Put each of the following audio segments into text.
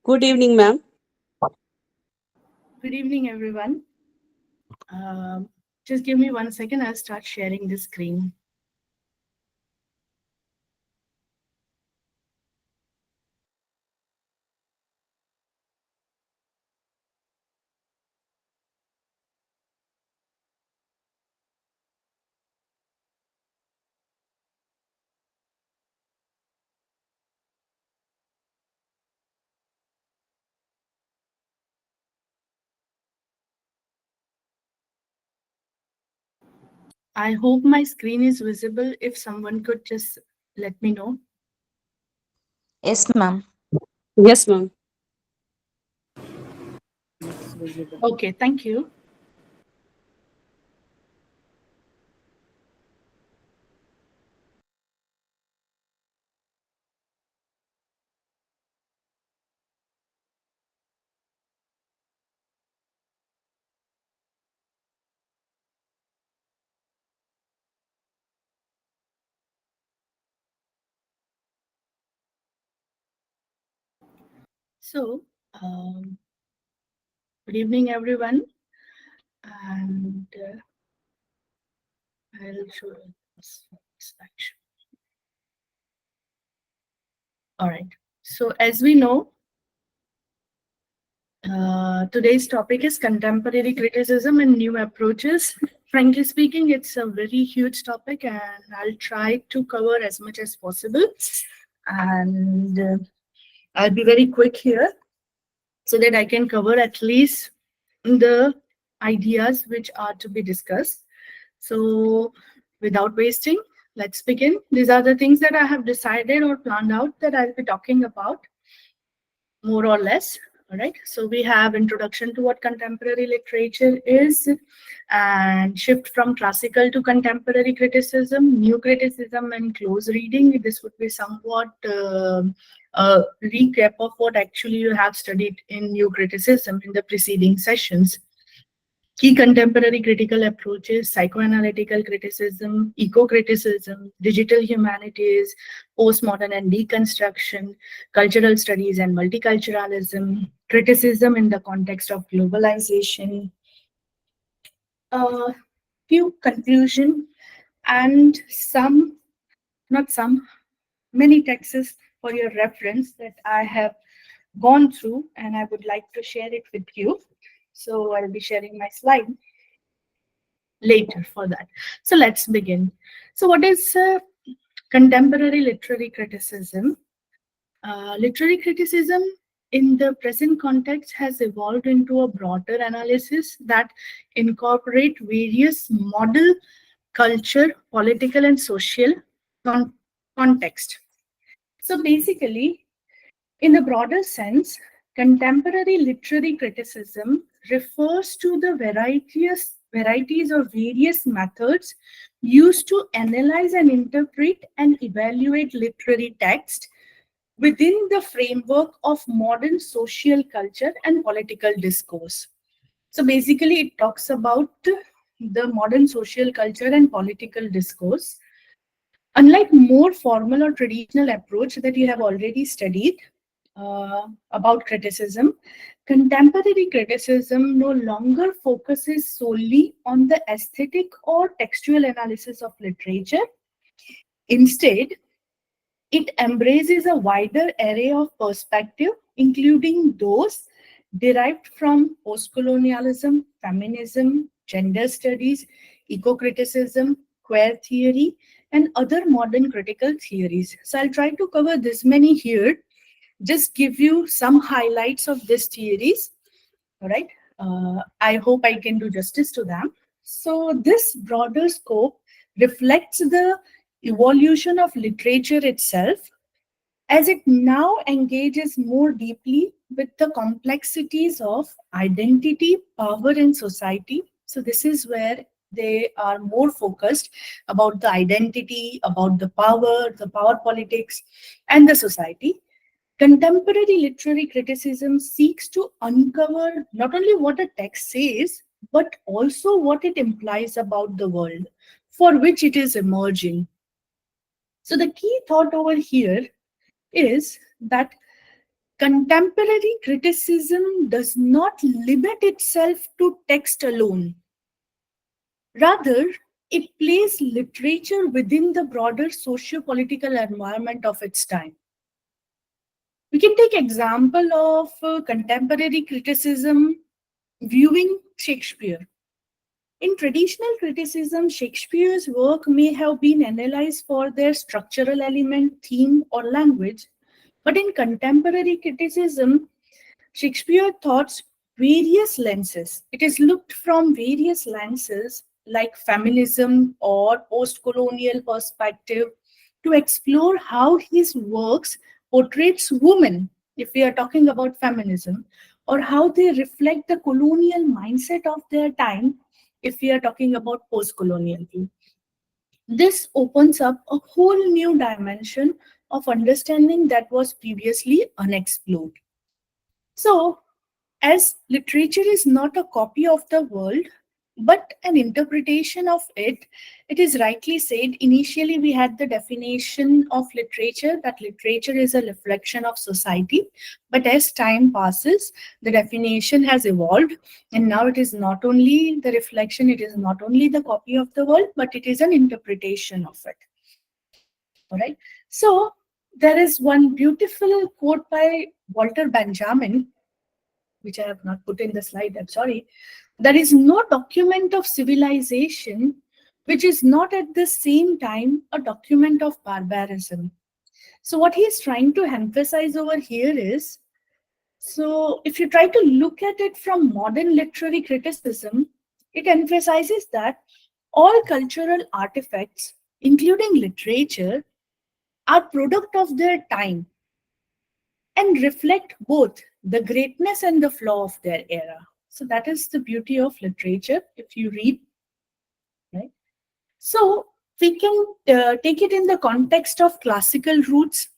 Good evening, ma'am. Good evening, everyone. Just give me 1 second. I'll start sharing the screen. I hope my screen is visible. If someone could just let me know. Yes, ma'am. Yes, ma'am. Okay, thank you. So, good evening, everyone. And I'll show you this slideshow. All right. So, as we know, today's topic is contemporary criticism and new approaches. Frankly speaking, it's a very huge topic, and I'll try to cover as much as possible. And I'll be very quick here so that I can cover at least the ideas which are to be discussed. So, without wasting, let's begin. These are the things that I have decided or planned out that I'll be talking about, more or less. All right, so we have introduction to what contemporary literature is, and shift from classical to contemporary criticism, new criticism, and close reading. This would be somewhat a recap of what actually you have studied in new criticism in the preceding sessions. Key contemporary critical approaches: psychoanalytical criticism, eco-criticism, digital humanities, postmodern and deconstruction, cultural studies and multiculturalism, criticism in the context of globalization. A few conclusion and many texts for your reference that I have gone through, and I would like to share it with you. So I'll be sharing my slide later for that. So let's begin. So what is contemporary literary criticism? Literary criticism in the present context has evolved into a broader analysis that incorporate various model, culture, political and social context. So basically, in the broader sense, contemporary literary criticism refers to the varieties of various methods used to analyze and interpret and evaluate literary text within the framework of modern social culture and political discourse. So basically, it talks about the modern social culture and political discourse. Unlike more formal or traditional approach that you have already studied about criticism, contemporary criticism no longer focuses solely on the aesthetic or textual analysis of literature. Instead, it embraces a wider array of perspective, including those derived from postcolonialism, feminism, gender studies, eco-criticism, queer theory, and other modern critical theories. So I'll try to cover this many here, just give you some highlights of these theories. All right. I hope I can do justice to them. So this broader scope reflects the evolution of literature itself, as it now engages more deeply with the complexities of identity, power, and society. So this is where they are more focused about the identity, about the power politics, and the society. Contemporary literary criticism seeks to uncover not only what a text says, but also what it implies about the world for which it is emerging. So the key thought over here is that Contemporary criticism does not limit itself to text alone. Rather, it places literature within the broader socio-political environment of its time. We can take example of contemporary criticism viewing Shakespeare. In traditional criticism, Shakespeare's work may have been analyzed for their structural element, theme, or language, but in contemporary criticism, Shakespeare thoughts various lenses. It is looked from various lenses like feminism or post-colonial perspective to explore how his works portrays women, if we are talking about feminism, or how they reflect the colonial mindset of their time, if we are talking about post-colonial view. This opens up a whole new dimension of understanding that was previously unexplored. So, as literature is not a copy of the world, but an interpretation of it, it is rightly said. Initially, we had the definition of literature that literature is a reflection of society. But as time passes, the definition has evolved, and now it is not only the reflection, it is not only the copy of the world, but it is an interpretation of it. All right. So, there is one beautiful quote by Walter Benjamin, which I have not put in the slide, I'm sorry. There is no document of civilization which is not at the same time a document of barbarism. So what he is trying to emphasize over here is, so if you try to look at it from modern literary criticism, it emphasizes that all cultural artifacts, including literature, are product of their time and reflect both the greatness and the flaw of their era. So that is the beauty of literature if you read, right? So we can take it in the context of classical roots,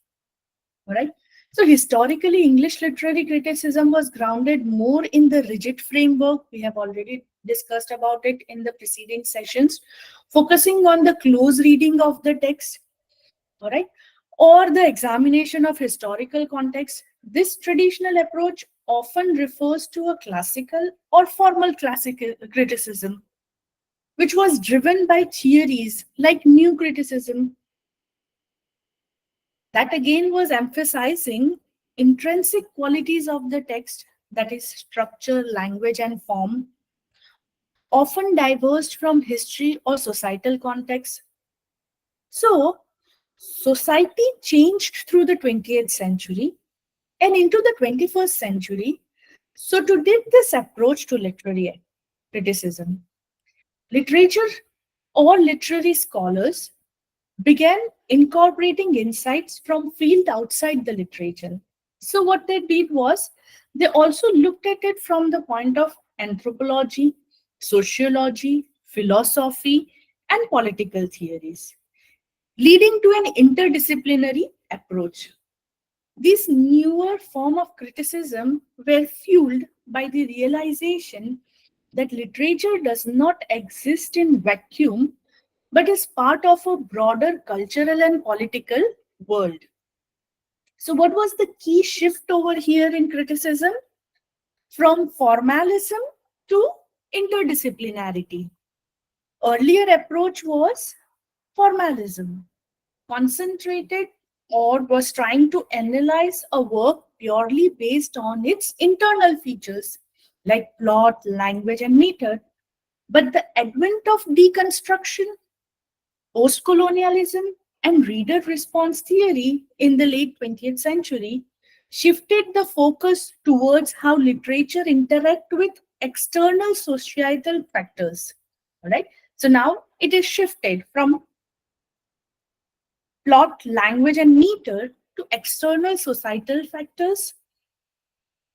all right? So historically, English literary criticism was grounded more in the rigid framework. We have already discussed about it in the preceding sessions, focusing on the close reading of the text, all right, or the examination of historical context. This traditional approach often refers to a classical or formal classical criticism, which was driven by theories like new criticism that again was emphasizing intrinsic qualities of the text, that is structure, language, and form, often diverged from history or societal context. So, society changed through the 20th century and into the 21st century. So, to did this approach to literary criticism, literature or literary scholars began incorporating insights from field outside the literature. So, what they did was they also looked at it from the point of anthropology, sociology, philosophy, and political theories, leading to an interdisciplinary approach. These newer form of criticism were fueled by the realization that literature does not exist in vacuum, but is part of a broader cultural and political world. So what was the key shift over here in criticism? From formalism to interdisciplinarity. Earlier approach was formalism, concentrated or was trying to analyze a work purely based on its internal features like plot, language, and meter. But the advent of deconstruction, post-colonialism, and reader response theory in the late 20th century shifted the focus towards how literature interact with external societal factors. All right. So now it is shifted from plot, language, and meter to external societal factors,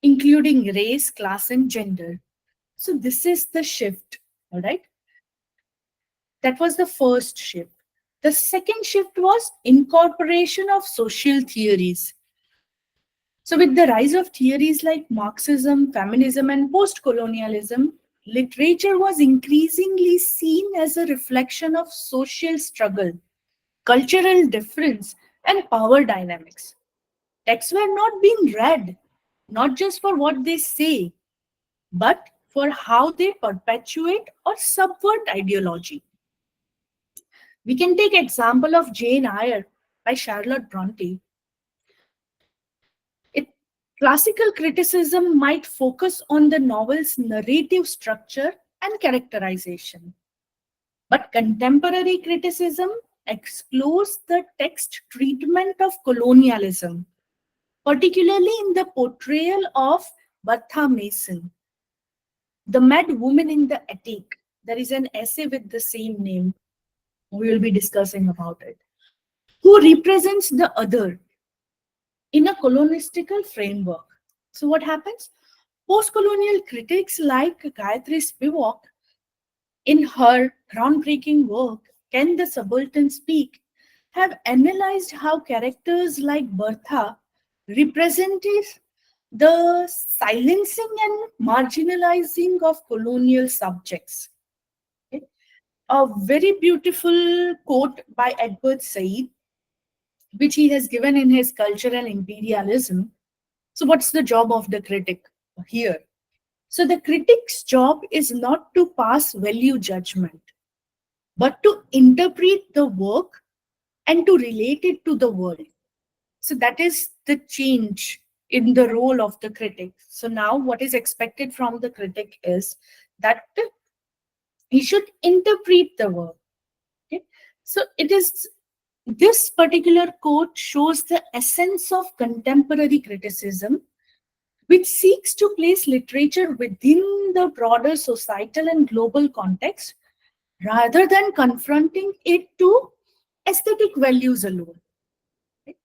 including race, class, and gender. So this is the shift, all right? That was the first shift. The second shift was incorporation of social theories. So with the rise of theories like Marxism, feminism, and post-colonialism, literature was increasingly seen as a reflection of social struggle, cultural difference, and power dynamics. Texts were not being read, not just for what they say, but for how they perpetuate or subvert ideology. We can take example of Jane Eyre by Charlotte Bronte. It, classical criticism might focus on the novel's narrative structure and characterization, but contemporary criticism explores the text treatment of colonialism, particularly in the portrayal of Bertha Mason, the mad woman in the attic. There is an essay with the same name. We will be discussing about it. Who represents the other in a colonistical framework. So what happens? Post-colonial critics like Gayatri Spivak, in her groundbreaking work, Can the Subaltern Speak?, have analyzed how characters like Bertha represented the silencing and marginalizing of colonial subjects. Okay. A very beautiful quote by Edward Said, which he has given in his Culture and Imperialism. So, what's the job of the critic here? So, the critic's job is not to pass value judgment, but to interpret the work and to relate it to the world. So, that is the change in the role of the critic. So, now what is expected from the critic is that he should interpret the work. Okay? So, it is this particular quote shows the essence of contemporary criticism, which seeks to place literature within the broader societal and global context rather than confronting it to aesthetic values alone. Right?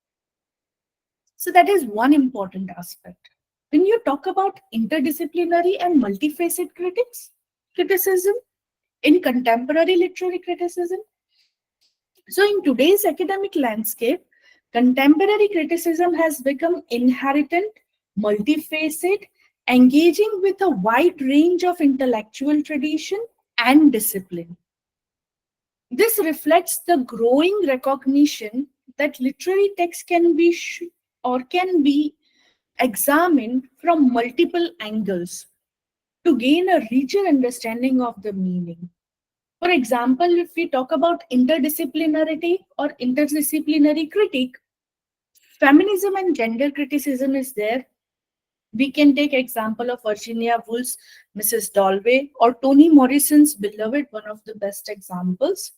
So that is one important aspect. When you talk about interdisciplinary and multifaceted criticism in contemporary literary criticism, so in today's academic landscape, contemporary criticism has become inherent, multifaceted, engaging with a wide range of intellectual tradition and discipline. This reflects the growing recognition that literary text can be can be examined from multiple angles to gain a richer understanding of the meaning. For example, if we talk about interdisciplinarity or interdisciplinary critique, feminism and gender criticism is there. We can take example of Virginia Woolf's Mrs. Dalloway or Toni Morrison's Beloved, one of the best examples,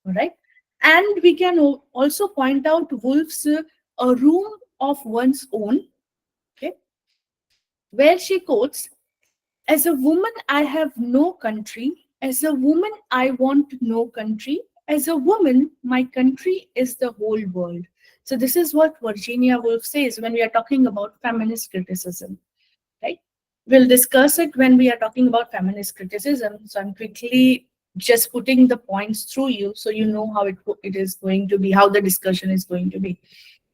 right? And we can also point out Woolf's A Room of One's Own, okay, where she quotes, "As a woman, I have no country. As a woman, I want no country. As a woman, my country is the whole world." So this is what Virginia Woolf says when we are talking about feminist criticism, right? We'll discuss it when we are talking about feminist criticism. So I'm quickly just putting the points through you so you know how it is going to be, how the discussion is going to be.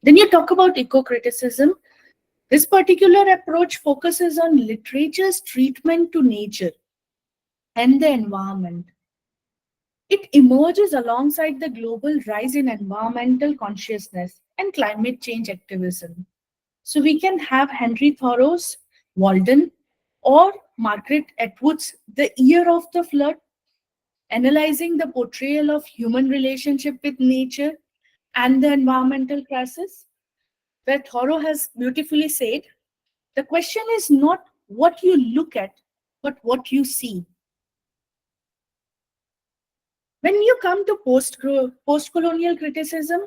Then you talk about eco-criticism. This particular approach focuses on literature's treatment to nature and the environment. It emerges alongside the global rise in environmental consciousness and climate change activism. So we can have Henry Thoreau's Walden or Margaret Atwood's The Year of the Flood, analyzing the portrayal of human relationship with nature and the environmental crisis, where Thoreau has beautifully said, the question is not what you look at, but what you see. When you come to post-colonial criticism,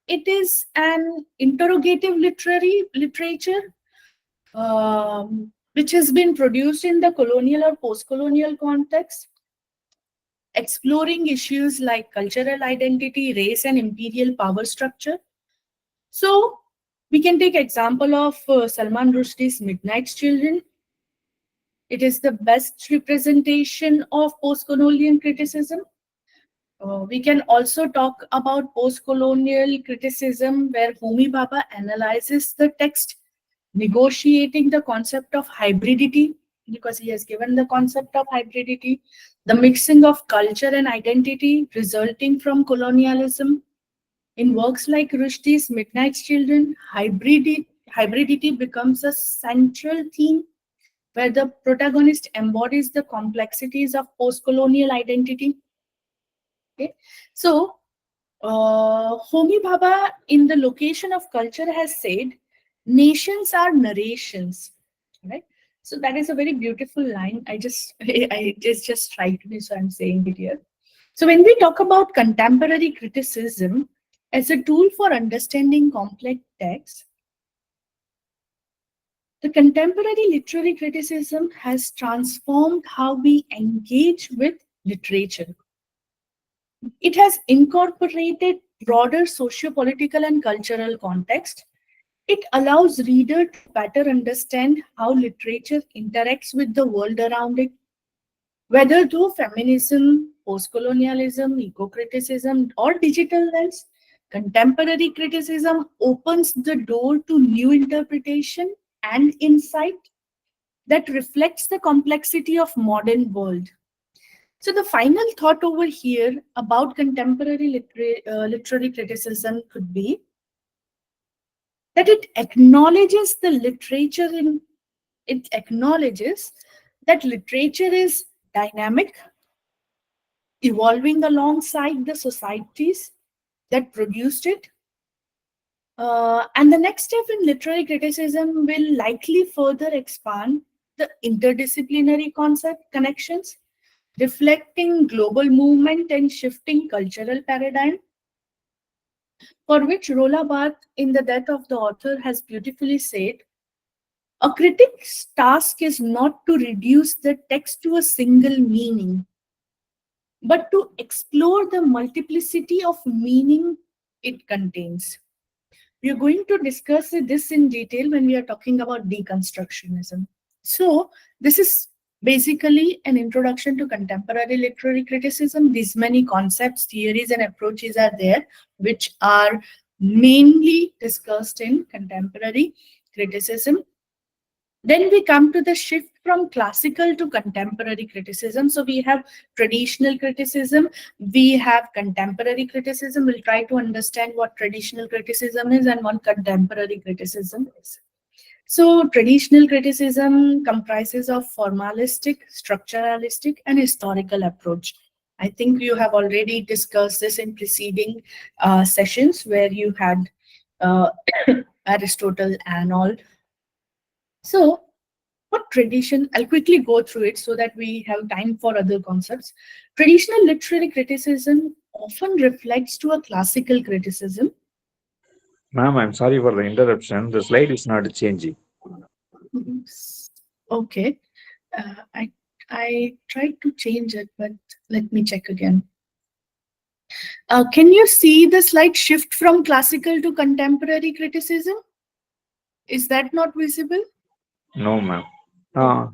it is an interrogative literature which has been produced in the colonial or post-colonial context, exploring issues like cultural identity, race, and imperial power structure. So we can take example of Salman Rushdie's Midnight's Children. It is the best representation of post-colonial criticism. We can also talk about post-colonial criticism where Homi Bhabha analyzes the text, negotiating the concept of hybridity, because he has given the concept of hybridity, the mixing of culture and identity resulting from colonialism. In works like Rushdie's Midnight's Children, hybridity becomes a central theme where the protagonist embodies the complexities of post-colonial identity. Okay, so Homi Bhabha in The Location of Culture has said, nations are narrations, right? So that is a very beautiful line. I just strike me, so I'm saying it here. So when we talk about contemporary criticism as a tool for understanding complex texts, the contemporary literary criticism has transformed how we engage with literature. It has incorporated broader socio-political and cultural context. It allows reader to better understand how literature interacts with the world around it, whether through feminism, post-colonialism, eco-criticism, or digital lens. Contemporary criticism opens the door to new interpretation and insight that reflects the complexity of modern world. So the final thought over here about contemporary literary criticism could be that it acknowledges that literature is dynamic, evolving alongside the societies that produced it. And the next step in literary criticism will likely further expand the interdisciplinary concept connections, reflecting global movement and shifting cultural paradigm, for which Rola Barthes in The Death of the Author has beautifully said, a critic's task is not to reduce the text to a single meaning, but to explore the multiplicity of meaning it contains. We are going to discuss this in detail when we are talking about deconstructionism. So, this is basically an introduction to contemporary literary criticism. These many concepts, theories, and approaches are there, which are mainly discussed in contemporary criticism. Then we come to the shift from classical to contemporary criticism. So we have traditional criticism, we have contemporary criticism. We'll try to understand what traditional criticism is and what contemporary criticism is. So traditional criticism comprises of formalistic, structuralistic, and historical approach. I think you have already discussed this in preceding sessions where you had Aristotle and all. So, what tradition, I'll quickly go through it so that we have time for other concepts. Traditional literary criticism often reflects to a classical criticism. Ma'am, I'm sorry for the interruption. The slide is not changing. Okay. I tried to change it, but let me check again. Can you see the slide shift from classical to contemporary criticism? Is that not visible? No, ma'am. Yeah,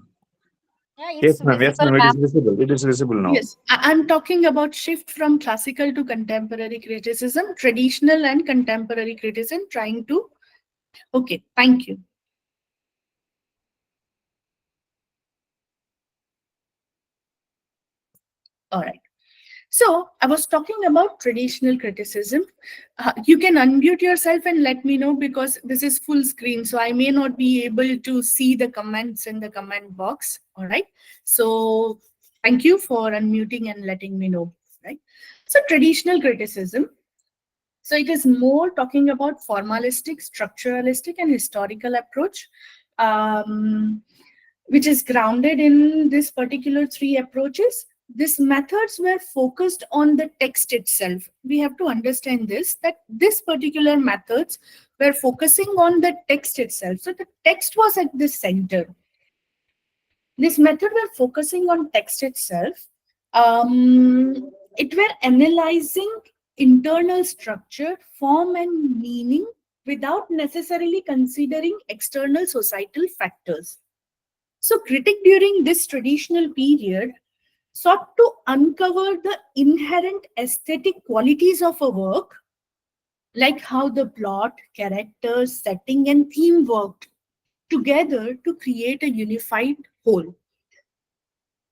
Yes, it's ma'am. Yes, visible, ma'am. It is ma'am. visible. It is visible now. Yes, I'm talking about shift from classical to contemporary criticism, traditional and contemporary criticism, trying to. Okay, thank you. All right. So I was talking about traditional criticism. You can unmute yourself and let me know because this is full screen. So I may not be able to see the comments in the comment box. All right. So thank you for unmuting and letting me know. Right. So traditional criticism. So it is more talking about formalistic, structuralistic, and historical approach, which is grounded in this particular three approaches. These methods were focused on the text itself. We have to understand this, that this particular methods were focusing on the text itself. So the text was at the center. This method were focusing on text itself. It were analyzing internal structure, form, and meaning without necessarily considering external societal factors. So critic during this traditional period sought to uncover the inherent aesthetic qualities of a work, like how the plot, characters, setting, and theme worked together to create a unified whole.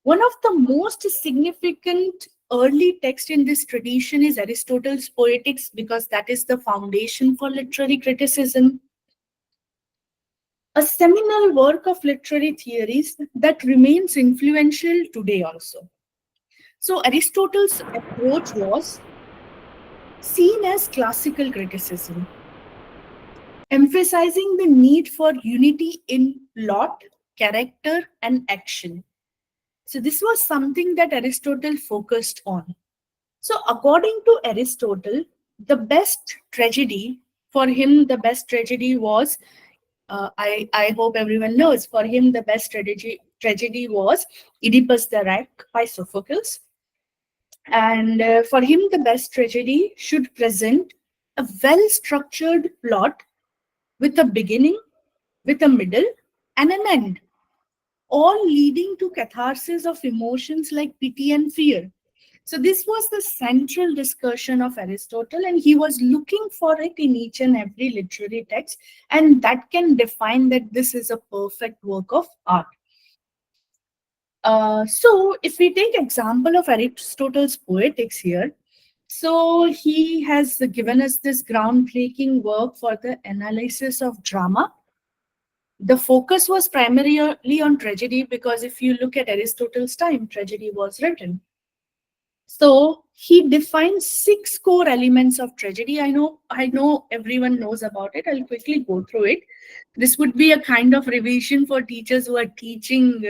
One of the most significant early text in this tradition is Aristotle's Poetics, because that is the foundation for literary criticism. A seminal work of literary theories that remains influential today also. So Aristotle's approach was seen as classical criticism, emphasizing the need for unity in plot, character, and action. So this was something that Aristotle focused on. So according to Aristotle, the best tragedy, for him, the best tragedy was, I hope everyone knows, for him, the best tragedy was Oedipus the Wreck by Sophocles. And for him, the best tragedy should present a well-structured plot with a beginning, with a middle, and an end, all leading to catharsis of emotions like pity and fear. So this was the central discussion of Aristotle, and he was looking for it in each and every literary text, and that can define that this is a perfect work of art. So if we take example of Aristotle's Poetics here, so he has given us this groundbreaking work for the analysis of drama. The focus was primarily on tragedy, because if you look at Aristotle's time, tragedy was written. So he defines 6 core elements of tragedy. I know everyone knows about it. I'll quickly go through it. This would be a kind of revision for teachers who are teaching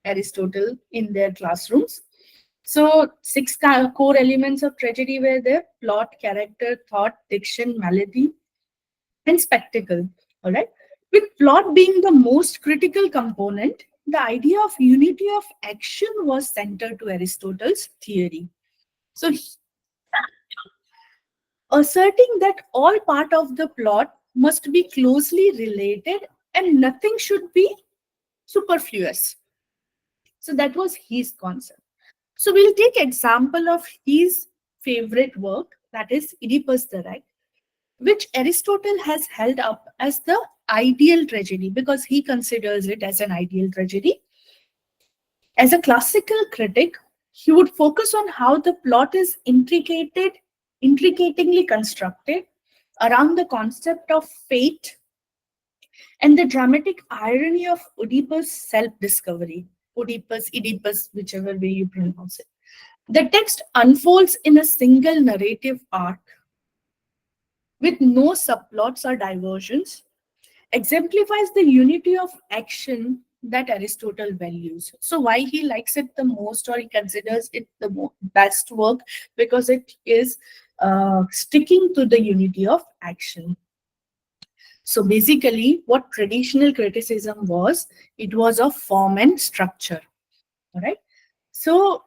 Aristotle in their classrooms. So 6 core elements of tragedy were there: plot, character, thought, diction, melody, and spectacle. All right. With plot being the most critical component, the idea of unity of action was centered to Aristotle's theory. So asserting that all part of the plot must be closely related and nothing should be superfluous. So that was his concept. So we'll take example of his favorite work, that is Oedipus the Wreck, which Aristotle has held up as the ideal tragedy because he considers it as an ideal tragedy. As a classical critic, he would focus on how the plot is intricately constructed around the concept of fate and the dramatic irony of Oedipus' self-discovery. Oedipus, whichever way you pronounce it. The text unfolds in a single narrative arc with no subplots or diversions, exemplifies the unity of action that Aristotle values. So why he likes it the most, or he considers it the best work, because it is sticking to the unity of action. So basically what traditional criticism was, it was of form and structure. All right. So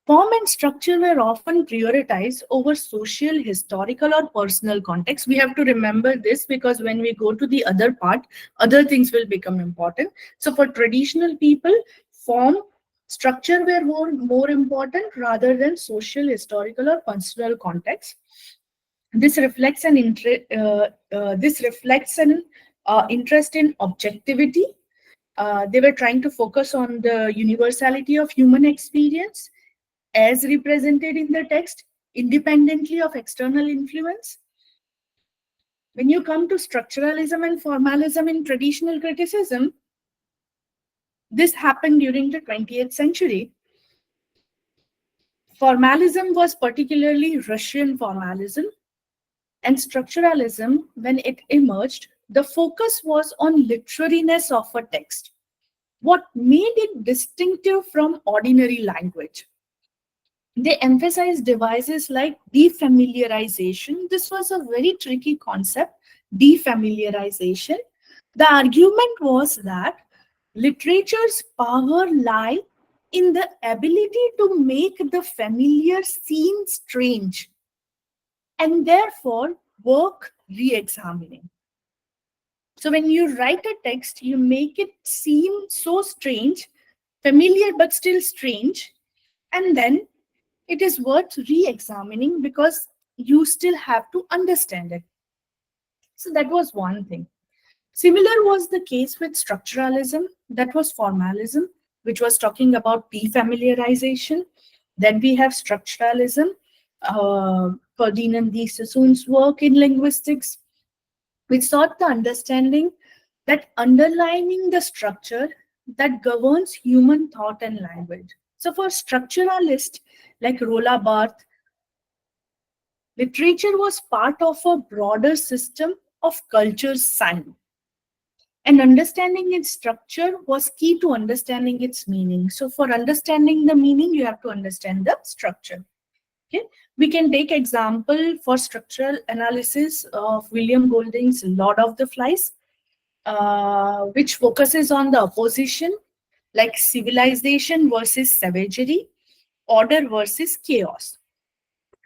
form and structure were often prioritized over social, historical, or personal context. We have to remember this because when we go to the other part, other things will become important. So for traditional people, form, structure were more important rather than social, historical, or personal context. This reflects an interest in objectivity. They were trying to focus on the universality of human experience as represented in the text, independently of external influence. When you come to structuralism and formalism in traditional criticism, this happened during the 20th century. Formalism was particularly Russian formalism, and structuralism, when it emerged, the focus was on literariness of a text. What made it distinctive from ordinary language? They emphasized devices like defamiliarization. This was a very tricky concept, defamiliarization. The argument was that literature's power lie in the ability to make the familiar seem strange and therefore work re-examining. So when you write a text, you make it seem so strange, familiar but still strange, and then it is worth re-examining because you still have to understand it. So that was one thing. Similar was the case with structuralism, that was formalism, which was talking about defamiliarization. Then we have structuralism, Ferdinand de Saussure's work in linguistics, which sought the understanding that underlining the structure that governs human thought and language. So for structuralists like Rolla Barthes, literature was part of a broader system of culture science. And understanding its structure was key to understanding its meaning. So for understanding the meaning, you have to understand the structure. Okay, we can take example for structural analysis of William Golding's Lord of the Flies, which focuses on the opposition, like civilization versus savagery, order versus chaos.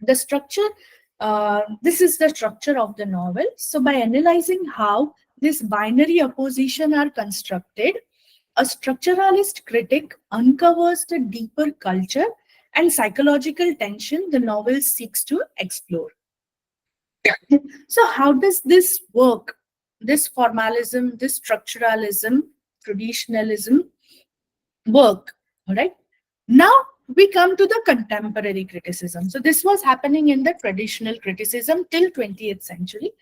The structure, this is the structure of the novel. So by analyzing how this binary opposition are constructed, a structuralist critic uncovers the deeper culture and psychological tension the novel seeks to explore. So how does this work? This formalism, this structuralism, traditionalism work, all right? Now we come to the contemporary criticism. So this was happening in the traditional criticism till 20th century.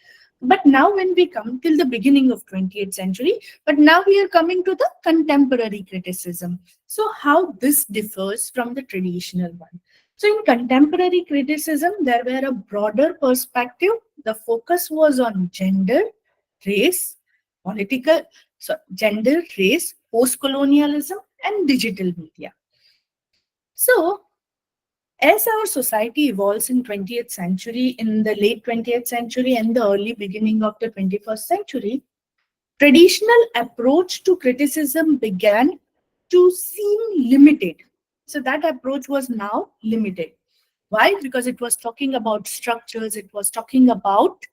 But now when we come till the beginning of 20th century, but now we are coming to the contemporary criticism. So how this differs from the traditional one. So in contemporary criticism, there were a broader perspective. The focus was on gender, race, political, gender, race, post-colonialism, and digital media. So as our society evolves in 20th century, in the late 20th century and the early beginning of the 21st century, traditional approach to criticism began to seem limited. So that approach was now limited. Why? Because it was talking about structures, it was talking about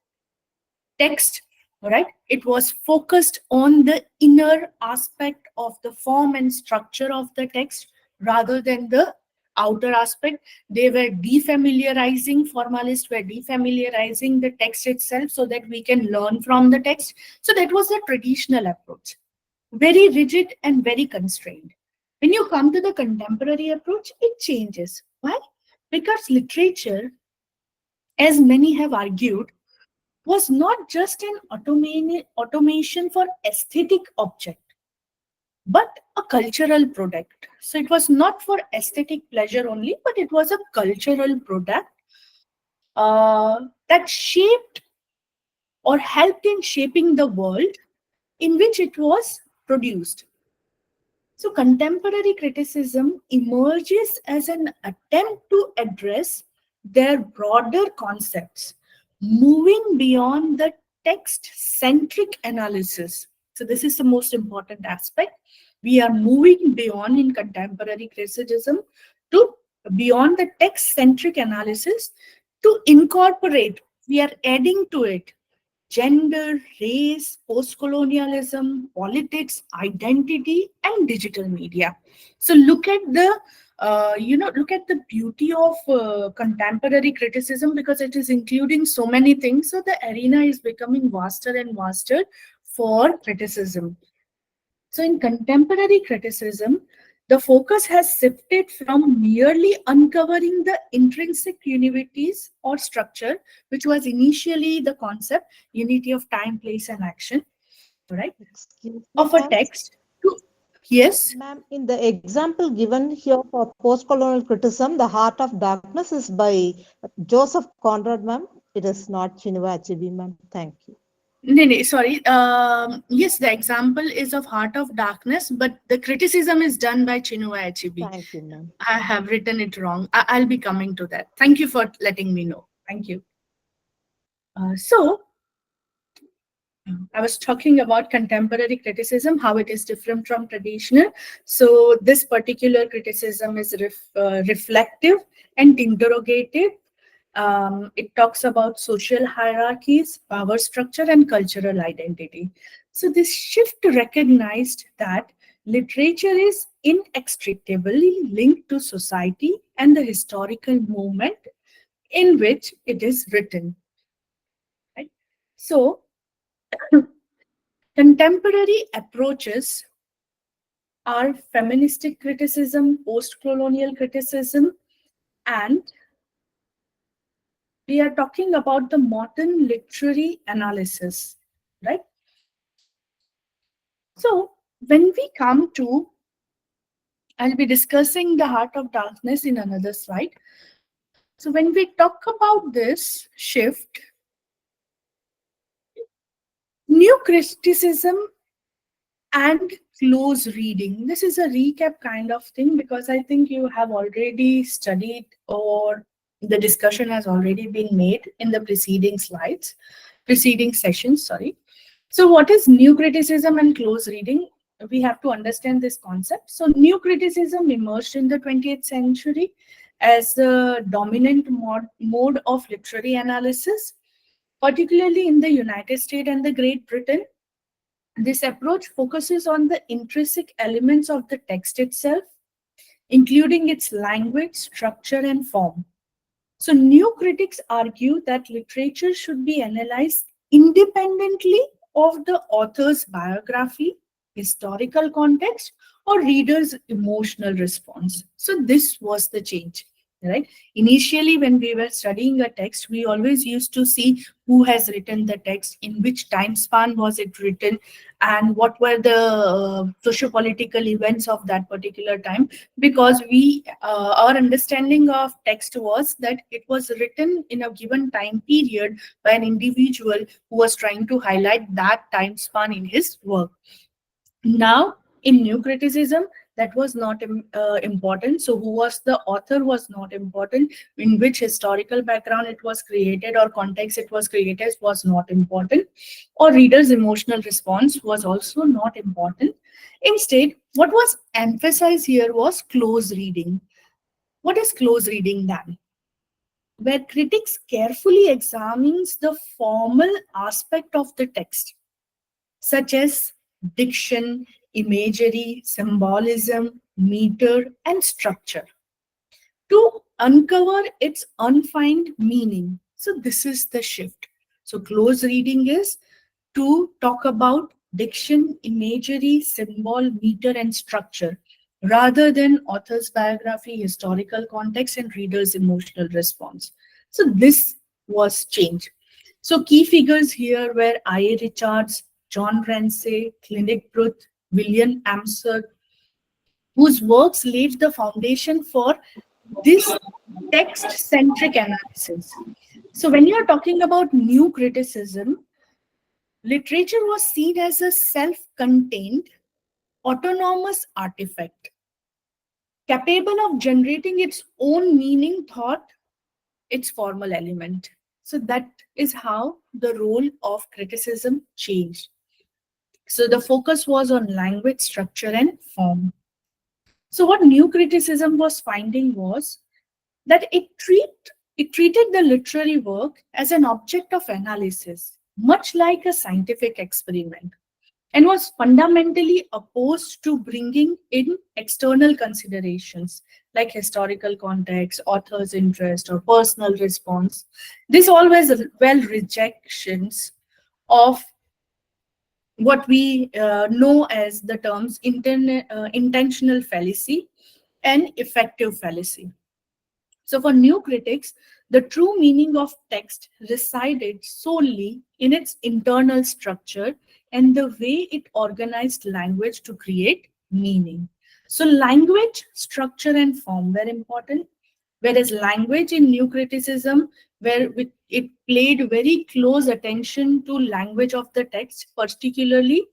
text, all right? It was focused on the inner aspect of the form and structure of the text rather than the outer aspect. They were defamiliarizing, formalists were defamiliarizing the text itself so that we can learn from the text. So that was the traditional approach, very rigid and very constrained. When you come to the contemporary approach, it changes. Why? Because literature, as many have argued, was not just an automation for aesthetic object, but a cultural product. So it was not for aesthetic pleasure only, but it was a cultural product that shaped or helped in shaping the world in which it was produced. So contemporary criticism emerges as an attempt to address their broader concepts, moving beyond the text-centric analysis. So this is the most important aspect. We are moving beyond in contemporary criticism to beyond the text-centric analysis to incorporate, we are adding to it gender, race, post-colonialism, politics, identity, and digital media. So look at the look at the beauty of contemporary criticism, because it is including so many things. So the arena is becoming vaster and vaster for criticism. So in contemporary criticism, the focus has shifted from merely uncovering the intrinsic unities or structure, which was initially the concept, unity of time, place, and action, right, Excuse me, of a ma'am. text to, yes. Ma'am, in the example given here for post-colonial criticism, the heart of darkness is by Joseph Conrad, ma'am. It is not Chinua Achebe, ma'am. Thank you. No, sorry. Yes, the example is of Heart of Darkness, but the criticism is done by Chinua Achebe. Thank you, ma'am. I have written it wrong. I'll be coming to that. Thank you for letting me know. Thank you. So I was talking about contemporary criticism, how it is different from traditional. So this particular criticism is reflective and interrogative. It talks about social hierarchies, power structure, and cultural identity. So this shift recognized that literature is inextricably linked to society and the historical movement in which it is written. Right? So contemporary approaches are feministic criticism, post-colonial criticism, and we are talking about the modern literary analysis, right? So when we come to, I'll be discussing the heart of darkness in another slide. So when we talk about this shift, new criticism and close reading. This is a recap kind of thing because I think you have already studied or the discussion has already been made in the preceding slides, preceding sessions, sorry. So what is new criticism and close reading? We have to understand this concept. So new criticism emerged in the 20th century as the dominant mode of literary analysis, particularly in the United States and the Great Britain. This approach focuses on the intrinsic elements of the text itself, including its language, structure, and form. So, new critics argue that literature should be analyzed independently of the author's biography, historical context, or reader's emotional response. So, this was the change. Right. Initially, when we were studying a text, we always used to see who has written the text, in which time span was it written, and what were the socio-political events of that particular time. Because we, our understanding of text was that it was written in a given time period by an individual who was trying to highlight that time span in his work. Now, in new criticism, that was not important. So, who was the author was not important. In which historical background it was created or context it was created was not important. Or reader's emotional response was also not important. Instead, what was emphasized here was close reading. What is close reading then? Where critics carefully examines the formal aspect of the text, such as diction, imagery, symbolism, meter, and structure, to uncover its undefined meaning. So this is the shift. So close reading is to talk about diction, imagery, symbol, meter, and structure, rather than author's biography, historical context, and reader's emotional response. So this was change. So key figures here were I.A. Richards, John Ramsay, Clinic Bruth, William Amsler, whose works laid the foundation for this text-centric analysis. So when you're talking about new criticism, literature was seen as a self-contained, autonomous artifact, capable of generating its own meaning, thought, its formal element. So that is how the role of criticism changed. So the focus was on language, structure, and form. So what new criticism was finding was that it treated the literary work as an object of analysis, much like a scientific experiment, and was fundamentally opposed to bringing in external considerations like historical context, author's interest, or personal response. This always well rejections of what we know as the terms intentional fallacy and effective fallacy. So for new critics, the true meaning of text resided solely in its internal structure and the way it organized language to create meaning. So language, structure, and form were important, whereas language in new criticism, where it played very close attention to language of the text, particularly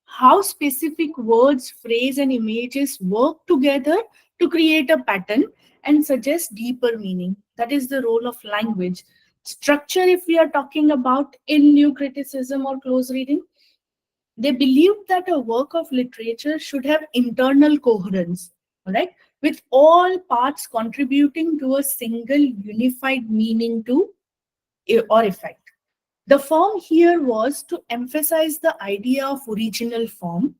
how specific words, phrase, and images work together to create a pattern and suggest deeper meaning. That is the role of language. Structure, if we are talking about in new criticism or close reading, they believed that a work of literature should have internal coherence, right, with all parts contributing to a single unified meaning to or effect. The form here was to emphasize the idea of original form,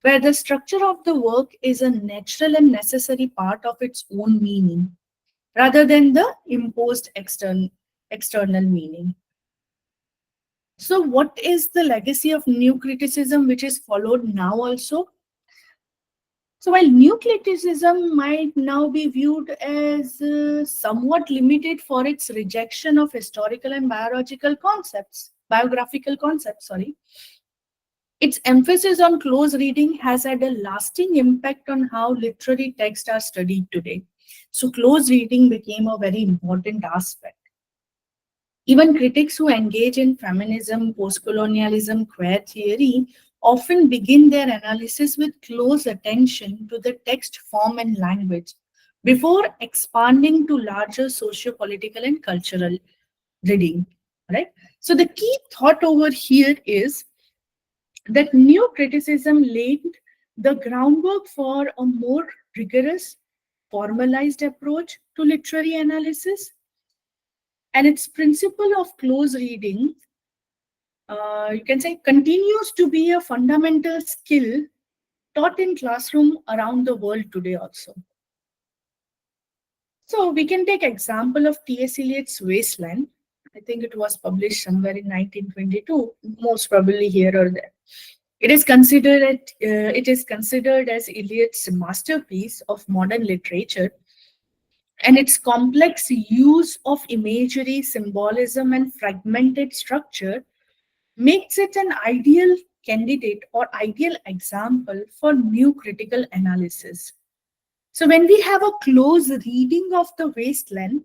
where the structure of the work is a natural and necessary part of its own meaning, rather than the imposed external meaning. So what is the legacy of new criticism which is followed now also? So while new criticism might now be viewed as somewhat limited for its rejection of historical and biographical concepts, sorry, its emphasis on close reading has had a lasting impact on how literary texts are studied today. So close reading became a very important aspect. Even critics who engage in feminism, postcolonialism, queer theory often begin their analysis with close attention to the text form and language before expanding to larger socio-political and cultural reading. Right? So the key thought over here is that new criticism laid the groundwork for a more rigorous, formalized approach to literary analysis. And its principle of close reading, you can say, continues to be a fundamental skill taught in classroom around the world today also. So we can take example of T.S. Eliot's Wasteland. I think it was published somewhere in 1922, most probably here or there. It is considered as Eliot's masterpiece of modern literature, and its complex use of imagery, symbolism, and fragmented structure makes it an ideal candidate or ideal example for new critical analysis. So when we have a close reading of The Wasteland,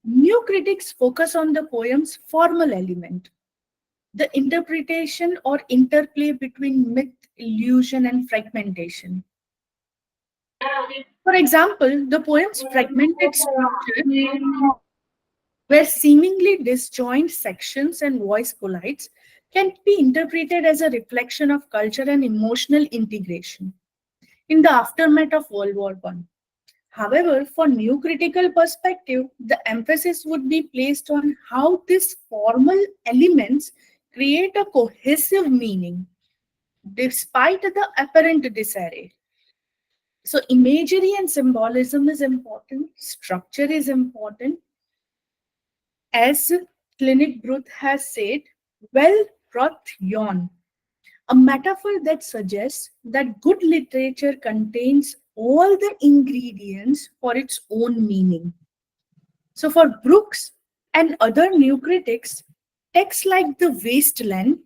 new critics focus on the poem's formal element, the interpretation or interplay between myth, illusion, and fragmentation. For example, the poem's fragmented structure, where seemingly disjoint sections and voice collides, can be interpreted as a reflection of culture and emotional integration in the aftermath of World War I. However, for new critical perspective, the emphasis would be placed on how these formal elements create a cohesive meaning despite the apparent disarray. So imagery and symbolism is important, structure is important. As Clinic Bruth has said, well wrought yawn, a metaphor that suggests that good literature contains all the ingredients for its own meaning. So for Brooks and other new critics, texts like The Wasteland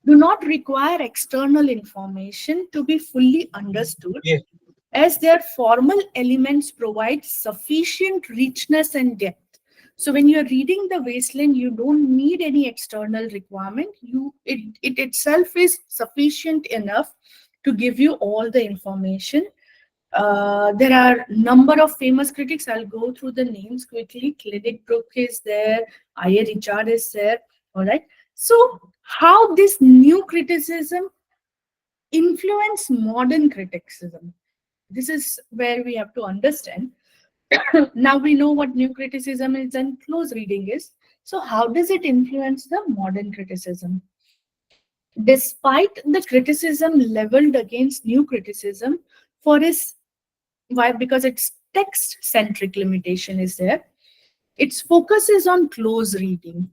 do not require external information to be fully understood, as their formal elements provide sufficient richness and depth. So when you're reading The Wasteland, you don't need any external requirement. It itself is sufficient enough to give you all the information. There are number of famous critics. I'll go through the names quickly. Clinic Brook is there. I.A. Richard is there. All right. So how this new criticism influence modern criticism? This is where we have to understand. Now we know what new criticism is and close reading is. So how does it influence the modern criticism? Despite the criticism leveled against new criticism for its, why? Because its text-centric limitation is there. Its focus is on close reading.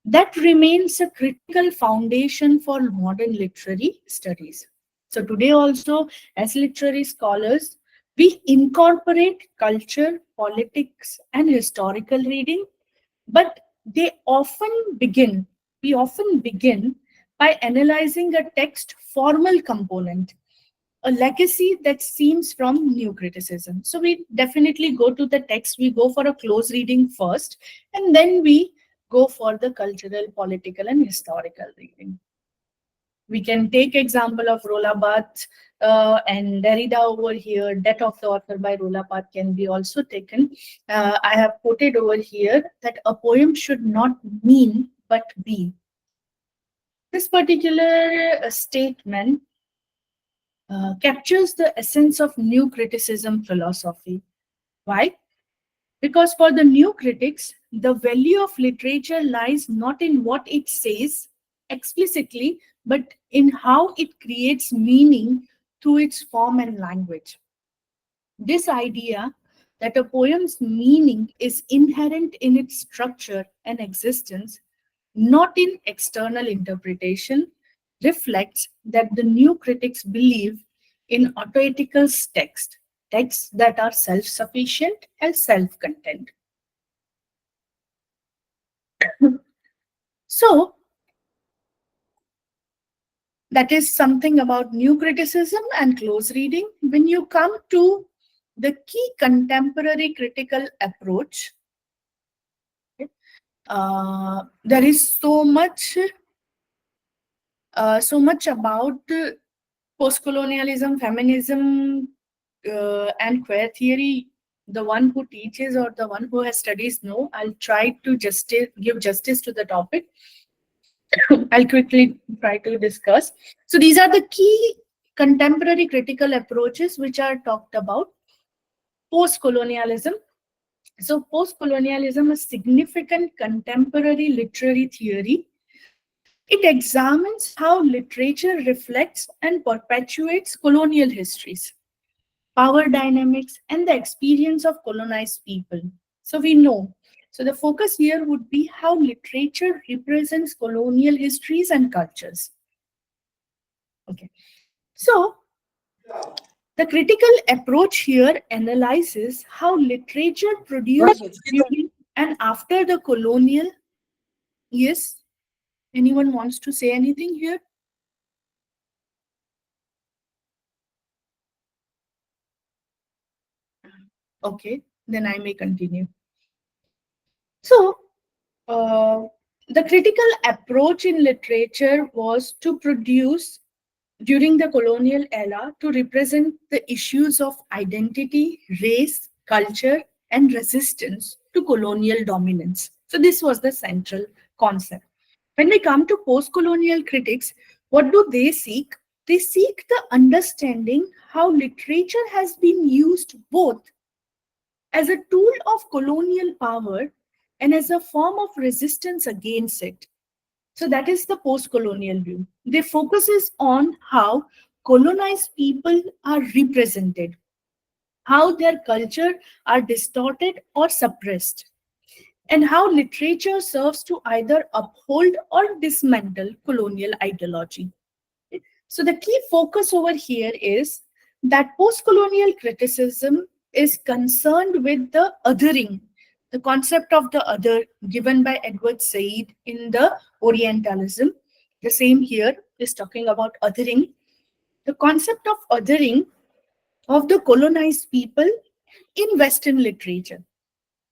That remains a critical foundation for modern literary studies. So today also, as literary scholars, we incorporate culture, politics, and historical reading, but we often begin by analyzing a text formal component, a legacy that seems from new criticism. So we definitely go to the text, we go for a close reading first, and then we go for the cultural, political, and historical reading. We can take example of Roland Barthes and Derrida over here. Death of the Author by Roland Barthes can be also taken. I have quoted over here that a poem should not mean but be. This particular statement captures the essence of new criticism philosophy. Why? Because for the new critics, the value of literature lies not in what it says explicitly, but in how it creates meaning through its form and language. This idea that a poem's meaning is inherent in its structure and existence, not in external interpretation, reflects that the new critics believe in autoethical texts that are self-sufficient and self-content. So, that is something about new criticism and close reading. When you come to the key contemporary critical approach, there is so much about post-colonialism, feminism, and queer theory. The one who teaches or the one who has studies know. I'll try to give justice to the topic. I'll quickly try to discuss. So these are the key contemporary critical approaches which are talked about. Post-colonialism. So post-colonialism is significant contemporary literary theory. It examines how literature reflects and perpetuates colonial histories, power dynamics, and the experience of colonized people. So we know. So the focus here would be how literature represents colonial histories and cultures. Okay. So the critical approach here analyzes how literature produced during and after the colonial. Yes. Anyone wants to say anything here? Okay, then I may continue. So, the critical approach in literature was to produce during the colonial era to represent the issues of identity, race, culture, and resistance to colonial dominance. So this was the central concept. When we come to post-colonial critics, what do they seek? They seek the understanding how literature has been used both as a tool of colonial power and as a form of resistance against it. So that is the post-colonial view. They focuses on how colonized people are represented, how their culture are distorted or suppressed, and how literature serves to either uphold or dismantle colonial ideology. So the key focus over here is that post-colonial criticism is concerned with the othering, the concept of the other given by Edward Said in the Orientalism. The same here is talking about othering. The concept of othering of the colonized people in Western literature,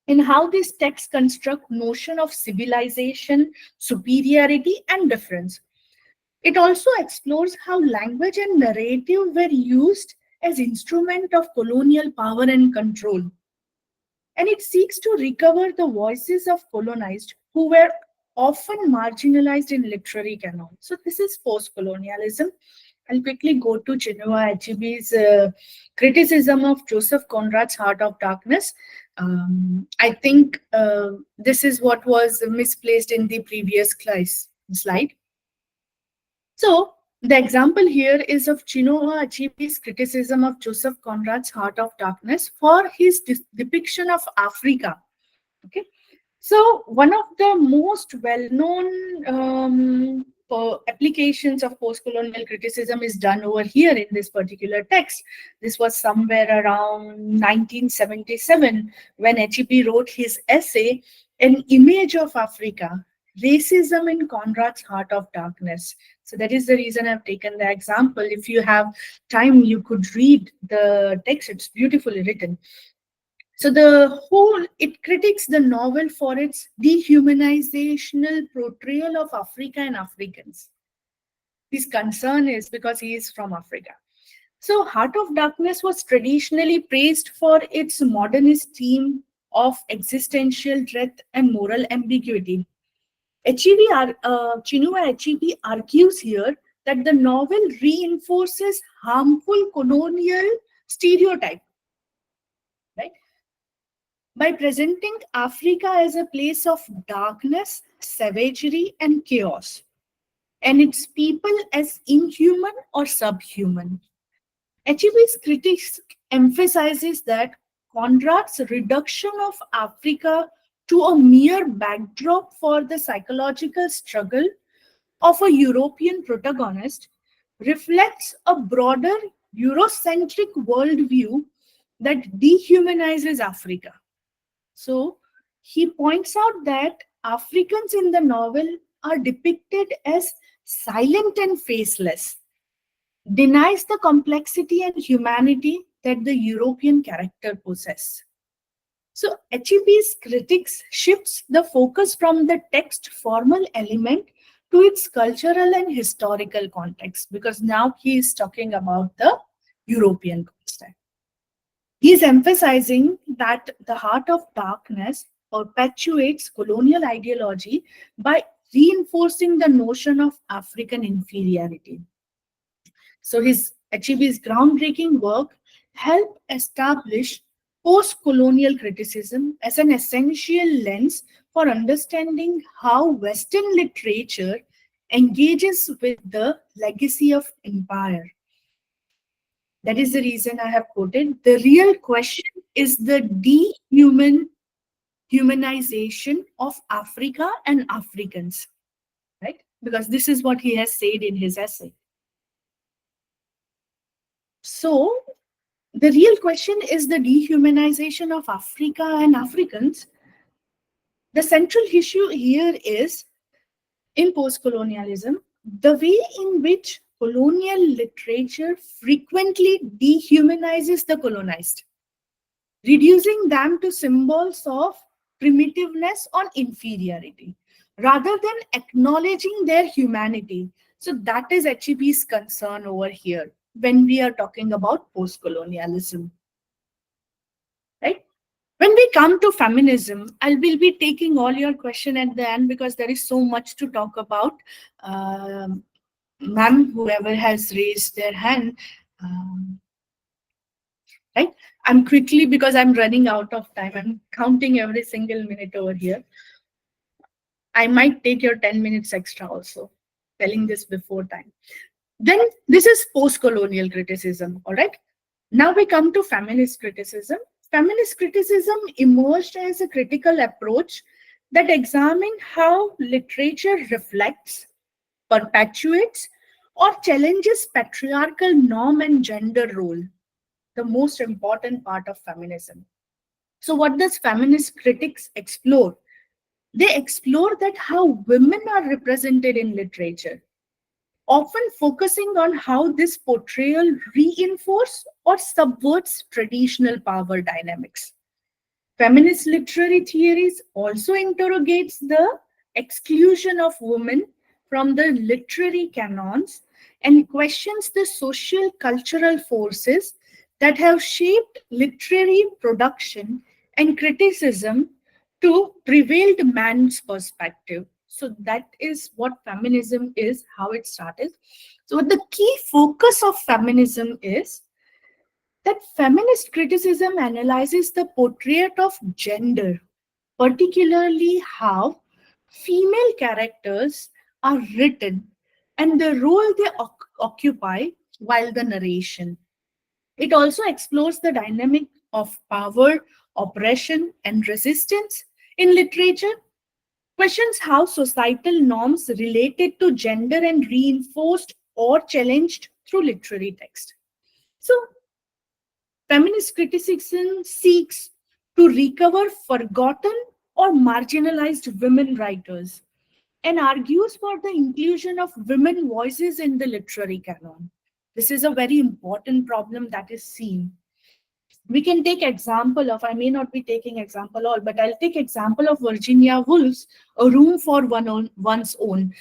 and how these texts construct notion of civilization, superiority, and difference. It also explores how language and narrative were used as instrument of colonial power and control. And it seeks to recover the voices of colonized who were often marginalized in literary canon. So this is post-colonialism. I'll quickly go to Chinua Achebe's criticism of Joseph Conrad's Heart of Darkness. I think this is what was misplaced in the previous slide. So the example here is of Chinua Achebe's criticism of Joseph Conrad's Heart of Darkness for his depiction of Africa. Okay, so one of the most well-known applications of post-colonial criticism is done over here in this particular text. This was somewhere around 1977 when Achebe wrote his essay, An Image of Africa, Racism in Conrad's Heart of Darkness. So that is the reason I've taken the example. If you have time, you could read the text. It's beautifully written. So it critiques the novel for its dehumanizational portrayal of Africa and Africans. His concern is because he is from Africa. So Heart of Darkness was traditionally praised for its modernist theme of existential dread and moral ambiguity. Chinua Achebe argues here that the novel reinforces harmful colonial stereotype, right? By presenting Africa as a place of darkness, savagery, and chaos, and its people as inhuman or subhuman. Achebe's critics emphasizes that Conrad's reduction of Africa to a mere backdrop for the psychological struggle of a European protagonist reflects a broader Eurocentric worldview that dehumanizes Africa. So he points out that Africans in the novel are depicted as silent and faceless, denies the complexity and humanity that the European character possess. So HEB's critics shifts the focus from the text formal element to its cultural and historical context, because now he is talking about the European context. He is emphasizing that the heart of darkness perpetuates colonial ideology by reinforcing the notion of African inferiority. So his HEB's groundbreaking work helped establish post-colonial criticism as an essential lens for understanding how Western literature engages with the legacy of empire. That is the reason I have quoted. The real question is the humanization of Africa and Africans, right? Because this is what he has said in his essay. So the real question is the dehumanization of Africa and Africans. The central issue here is, in post-colonialism, the way in which colonial literature frequently dehumanizes the colonized, reducing them to symbols of primitiveness or inferiority, rather than acknowledging their humanity. So that is HEB's concern over here when we are talking about post-colonialism. Right? When we come to feminism, I will be taking all your question at the end because there is so much to talk about. Ma'am, whoever has raised their hand, right? I'm quickly, because I'm running out of time. I'm counting every single minute over here. I might take your 10 minutes extra also, telling this before time. Then this is post-colonial criticism, all right? Now we come to feminist criticism. Feminist criticism emerged as a critical approach that examined how literature reflects, perpetuates, or challenges patriarchal norm and gender role, the most important part of feminism. So what does feminist critics explore? They explore that how women are represented in literature, often focusing on how this portrayal reinforces or subverts traditional power dynamics. Feminist literary theories also interrogates the exclusion of women from the literary canons and questions the social cultural forces that have shaped literary production and criticism to prevailed man's perspective. So that is what feminism is, how it started. So the key focus of feminism is that feminist criticism analyzes the portrait of gender, particularly how female characters are written and the role they occupy while the narration. It also explores the dynamic of power, oppression, and resistance in literature, questions how societal norms related to gender and reinforced or challenged through literary text. So, feminist criticism seeks to recover forgotten or marginalized women writers and argues for the inclusion of women voices in the literary canon. This is a very important problem that is seen. We can take example of, I may not be taking example all, but I'll take example of Virginia Woolf's A Room for One's Own.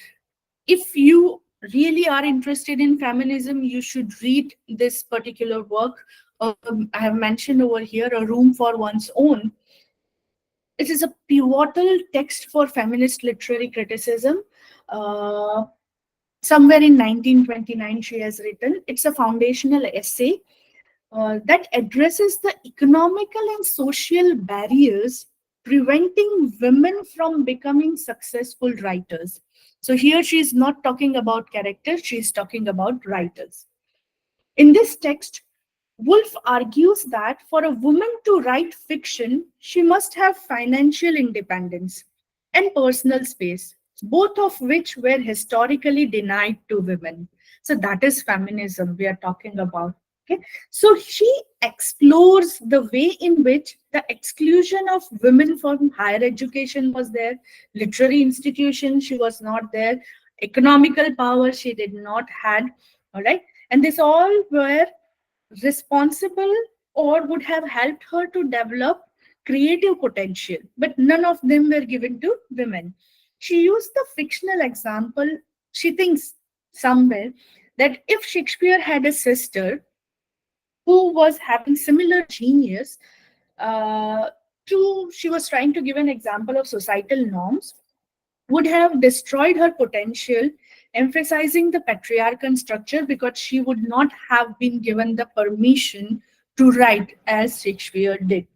If you really are interested in feminism, you should read this particular work. I have mentioned over here, A Room for One's Own. It is a pivotal text for feminist literary criticism. Somewhere in 1929, she has written. It's a foundational essay that addresses the economical and social barriers preventing women from becoming successful writers. So here she is not talking about characters, she is talking about writers. In this text, Woolf argues that for a woman to write fiction, she must have financial independence and personal space, both of which were historically denied to women. So that is feminism we are talking about. Okay, so she explores the way in which the exclusion of women from higher education was there, literary institutions she was not there, economical power she did not had, all right, and this all were responsible or would have helped her to develop creative potential, but none of them were given to women. She used the fictional example. She thinks somewhere that if Shakespeare had a sister who was having similar genius she was trying to give an example of societal norms, would have destroyed her potential, emphasizing the patriarchal structure because she would not have been given the permission to write as Shakespeare did.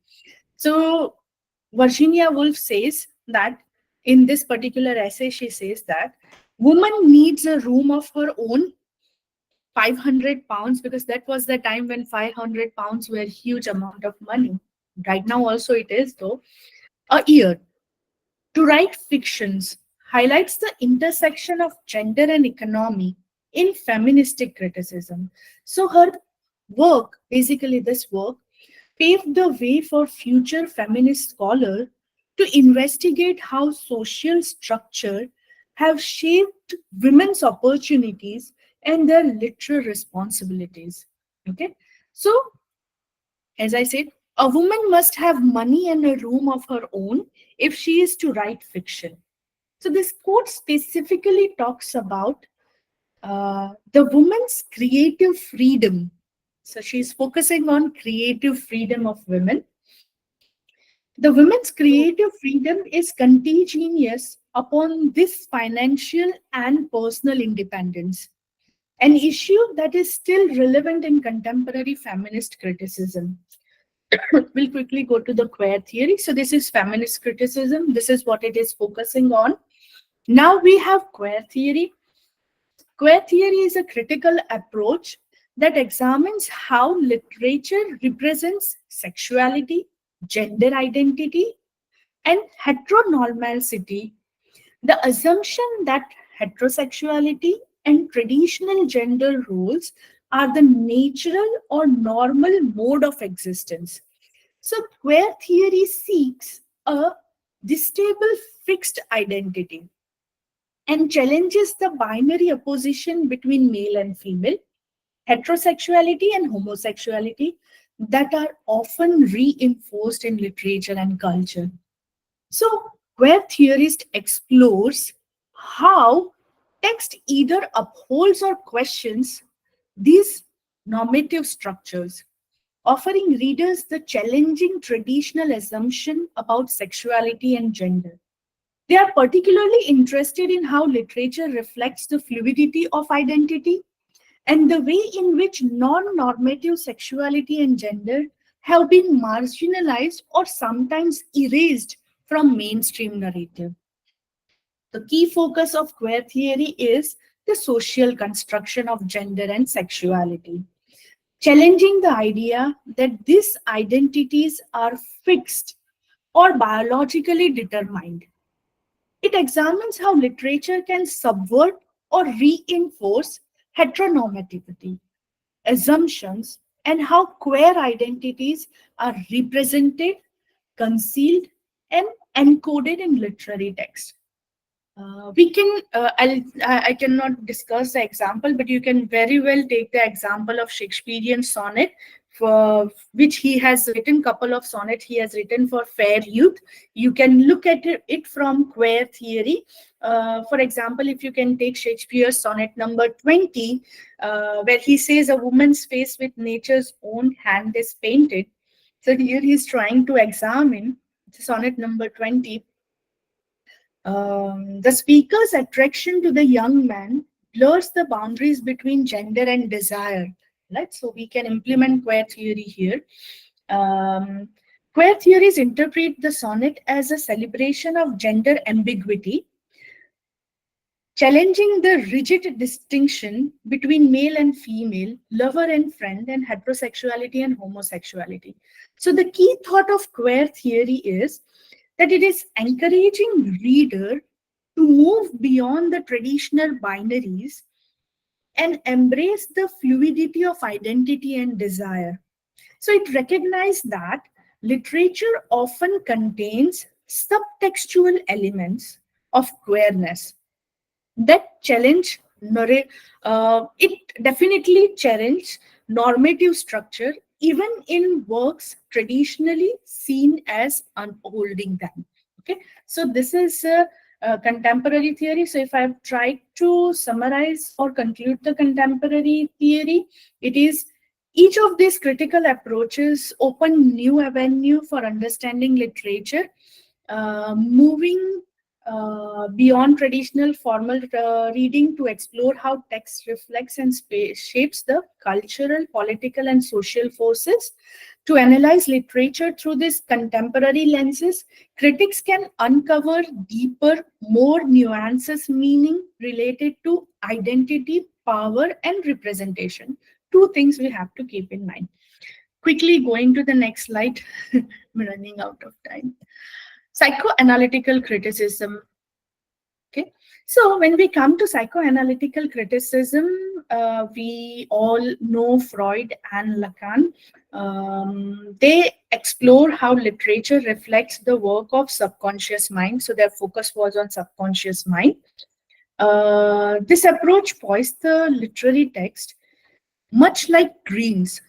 So Virginia Woolf says that in this particular essay, she says that woman needs a room of her own, 500 pounds, because that was the time when 500 pounds were a huge amount of money. Right now also it is though. A year to write fictions highlights the intersection of gender and economy in feministic criticism. So her work, basically this work, paved the way for future feminist scholars to investigate how social structure have shaped women's opportunities and their literary responsibilities. Okay, so as I said, a woman must have money and a room of her own if she is to write fiction. So this quote specifically talks about the woman's creative freedom. So she's focusing on creative freedom of women. The women's creative freedom is contingent upon this financial and personal independence, an issue that is still relevant in contemporary feminist criticism. We'll quickly go to the queer theory. So this is feminist criticism. This is what it is focusing on. Now we have queer theory. Queer theory is a critical approach that examines how literature represents sexuality, gender identity, and heteronormality. The assumption that heterosexuality and traditional gender roles are the natural or normal mode of existence. So queer theory seeks a distable fixed identity and challenges the binary opposition between male and female, heterosexuality and homosexuality that are often reinforced in literature and culture. So queer theorist explores how text either upholds or questions these normative structures, offering readers the challenging traditional assumption about sexuality and gender. They are particularly interested in how literature reflects the fluidity of identity and the way in which non-normative sexuality and gender have been marginalized or sometimes erased from mainstream narrative. The key focus of queer theory is the social construction of gender and sexuality, challenging the idea that these identities are fixed or biologically determined. It examines how literature can subvert or reinforce heteronormativity, assumptions, and how queer identities are represented, concealed, and encoded in literary text. I cannot discuss the example, but you can very well take the example of Shakespearean sonnet, for which he has written couple of sonnets he has written for fair youth. You can look at it from queer theory. For example, if you can take Shakespeare's sonnet number 20, where he says a woman's face with nature's own hand is painted. So here he is trying to examine sonnet number 20. The speaker's attraction to the young man blurs the boundaries between gender and desire. Right? So we can implement queer theory here. Queer theories interpret the sonnet as a celebration of gender ambiguity, challenging the rigid distinction between male and female, lover and friend, and heterosexuality and homosexuality. So the key thought of queer theory is that it is encouraging reader to move beyond the traditional binaries and embrace the fluidity of identity and desire. So it recognized that literature often contains subtextual elements of queerness that challenge it definitely challenge normative structure even in works traditionally seen as unholding them. Okay, so this is contemporary theory. So if I've tried to summarize or conclude the contemporary theory, it is each of these critical approaches open new avenue for understanding literature, moving beyond traditional formal reading to explore how text reflects and shapes the cultural, political, and social forces. To analyze literature through these contemporary lenses, critics can uncover deeper, more nuances meaning related to identity, power, and representation. Two things we have to keep in mind. Quickly going to the next slide. I'm running out of time. Psychoanalytical criticism. Okay, so when we come to psychoanalytical criticism, we all know Freud and Lacan. They explore how literature reflects the work of subconscious mind. So their focus was on subconscious mind. This approach poised the literary text, much like dreams,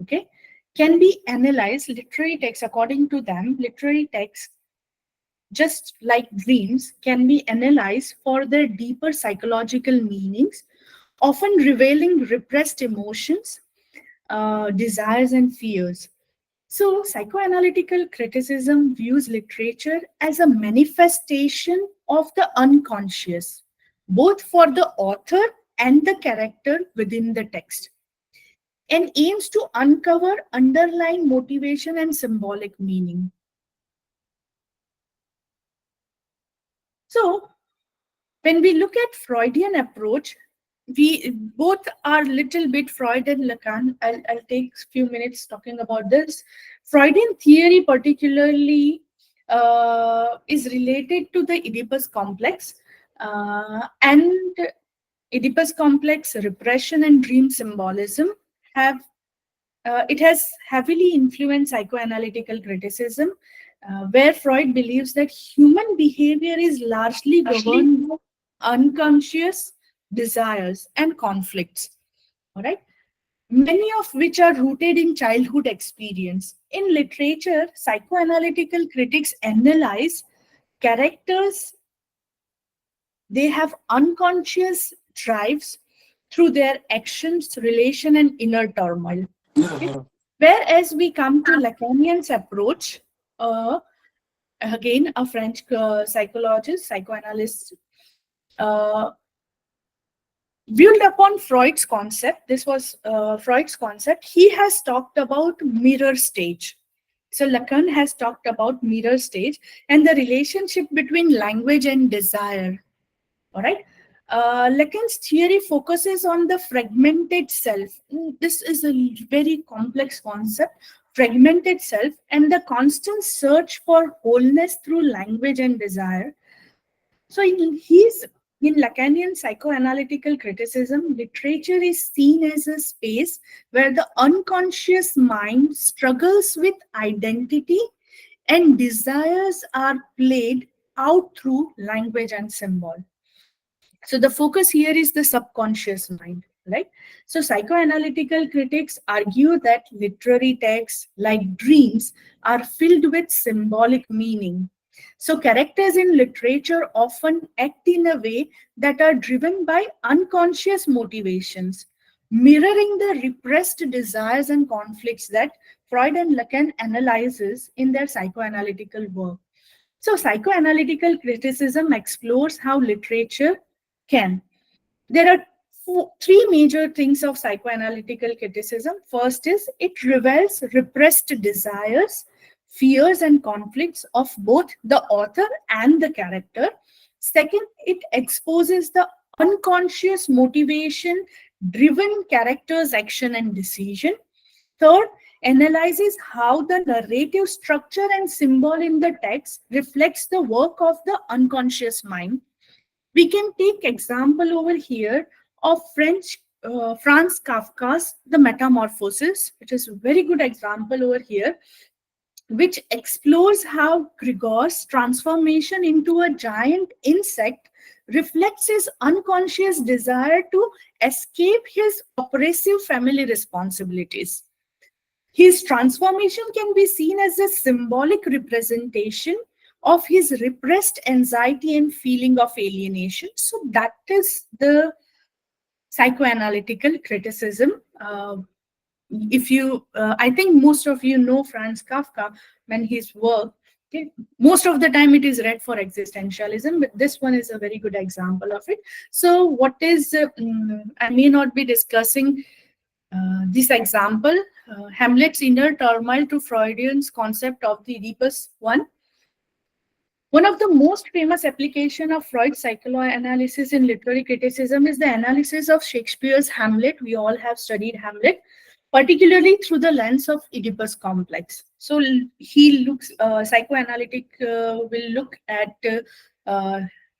okay, can be analyzed. Literary text, according to them, literary text, just like dreams, can be analyzed for their deeper psychological meanings, often revealing repressed emotions, desires, and fears. So, psychoanalytical criticism views literature as a manifestation of the unconscious, both for the author and the character within the text, and aims to uncover underlying motivation and symbolic meaning. So, when we look at Freudian approach, we both are little bit Freud and Lacan. I'll take a few minutes talking about this. Freudian theory particularly is related to the Oedipus complex, and Oedipus complex, repression, and dream symbolism have it has heavily influenced psychoanalytical criticism, where Freud believes that human behavior is largely governed by unconscious desires and conflicts. All right, many of which are rooted in childhood experience. In literature, psychoanalytical critics analyze characters. They have unconscious drives through their actions, relation, and inner turmoil. Okay? Whereas we come to Lacanian's approach, again, a French psychologist, psychoanalyst, built upon Freud's concept. This was Freud's concept. He has talked about mirror stage. So Lacan has talked about mirror stage and the relationship between language and desire. All right. Lacan's theory focuses on the fragmented self. This is a very complex concept, fragmented self, and the constant search for wholeness through language and desire. So in Lacanian psychoanalytical criticism, literature is seen as a space where the unconscious mind struggles with identity and desires are played out through language and symbol. So the focus here is the subconscious mind, right? So psychoanalytical critics argue that literary texts, like dreams, are filled with symbolic meaning. So characters in literature often act in a way that are driven by unconscious motivations, mirroring the repressed desires and conflicts that Freud and Lacan analyzes in their psychoanalytical work. So psychoanalytical criticism explores how literature can. There are three major things of psychoanalytical criticism. First is it reveals repressed desires, fears, and conflicts of both the author and the character. Second, it exposes the unconscious motivation driven character's action and decision. Third, analyzes how the narrative structure and symbol in the text reflects the work of the unconscious mind. We can take example over here of French Franz Kafka's The Metamorphosis, which is a very good example over here, which explores how Gregor's transformation into a giant insect reflects his unconscious desire to escape his oppressive family responsibilities. His transformation can be seen as a symbolic representation of his repressed anxiety and feeling of alienation. So that is the psychoanalytical criticism. I think most of you know Franz Kafka when his work. Okay, most of the time it is read for existentialism, but this one is a very good example of it. So, what is I may not be discussing this example, Hamlet's inner turmoil to Freudian's concept of the Oedipus one. One of the most famous application of Freud's psychoanalysis in literary criticism is the analysis of Shakespeare's Hamlet. We all have studied Hamlet, particularly through the lens of Oedipus complex. So he looks, psychoanalytic will look at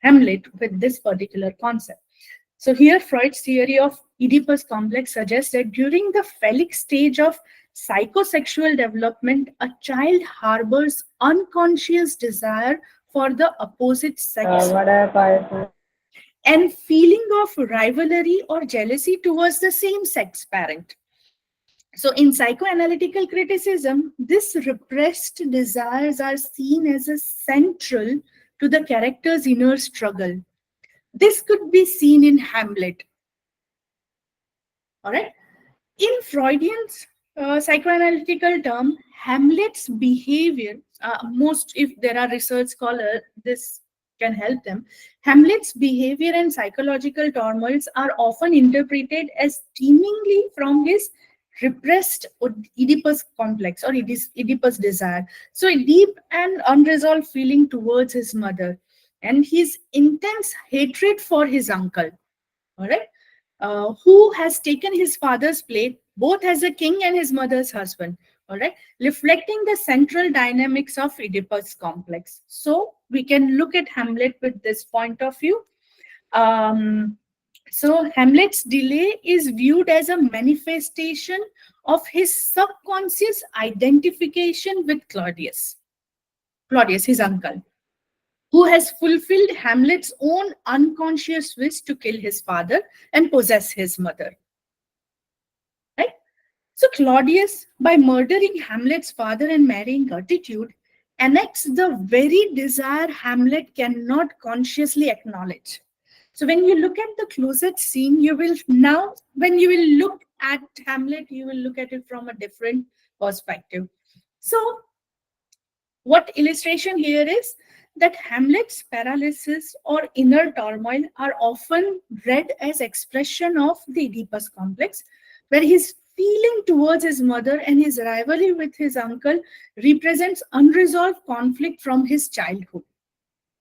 Hamlet with this particular concept. So here Freud's theory of Oedipus complex suggests that during the phallic stage of psychosexual development, a child harbors unconscious desire for the opposite sex and feeling of rivalry or jealousy towards the same sex parent. So in psychoanalytical criticism, these repressed desires are seen as a central to the character's inner struggle. This could be seen in Hamlet. All right. In Freudian's psychoanalytical term, Hamlet's behavior, if there are research scholars, this can help them. Hamlet's behavior and psychological turmoils are often interpreted as stemmingly from his repressed Oedipus complex or Oedipus desire. So a deep and unresolved feeling towards his mother and his intense hatred for his uncle, all right, who has taken his father's place both as a king and his mother's husband, all right, reflecting the central dynamics of Oedipus complex. So we can look at Hamlet with this point of view. So Hamlet's delay is viewed as a manifestation of his subconscious identification with Claudius, his uncle, who has fulfilled Hamlet's own unconscious wish to kill his father and possess his mother. Right? So Claudius, by murdering Hamlet's father and marrying Gertrude, annexes the very desire Hamlet cannot consciously acknowledge. So when you look at the closet scene, when you will look at Hamlet, you will look at it from a different perspective. So what illustration here is that Hamlet's paralysis or inner turmoil are often read as expression of the Oedipus complex, where his feeling towards his mother and his rivalry with his uncle represents unresolved conflict from his childhood.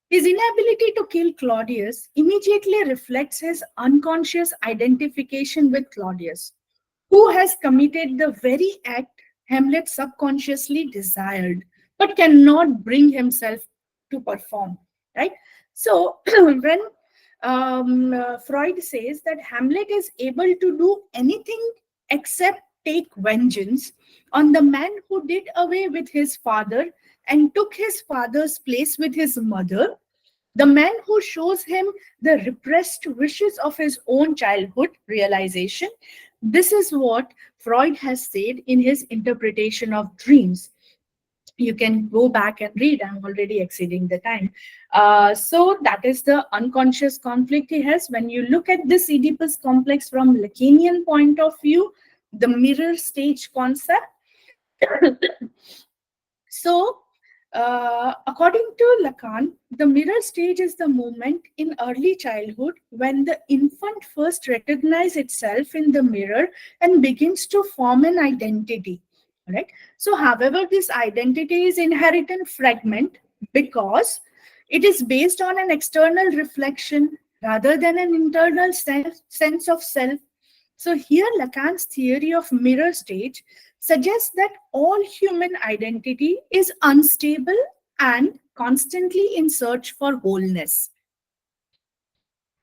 His inability to kill Claudius immediately reflects his unconscious identification with Claudius, who has committed the very act Hamlet subconsciously desired, but cannot bring himself to perform, right? So when Freud says that Hamlet is able to do anything except take vengeance on the man who did away with his father and took his father's place with his mother, the man who shows him the repressed wishes of his own childhood realization, this is what Freud has said in his interpretation of dreams. You can go back and read. I'm already exceeding the time. So that is the unconscious conflict he has. When you look at this Oedipus complex from Lacanian point of view, the mirror stage concept. So according to Lacan, the mirror stage is the moment in early childhood when the infant first recognizes itself in the mirror and begins to form an identity. Right? So, however, this identity is inherent and fragment because it is based on an external reflection rather than an internal sense of self. So here Lacan's theory of mirror stage suggests that all human identity is unstable and constantly in search for wholeness.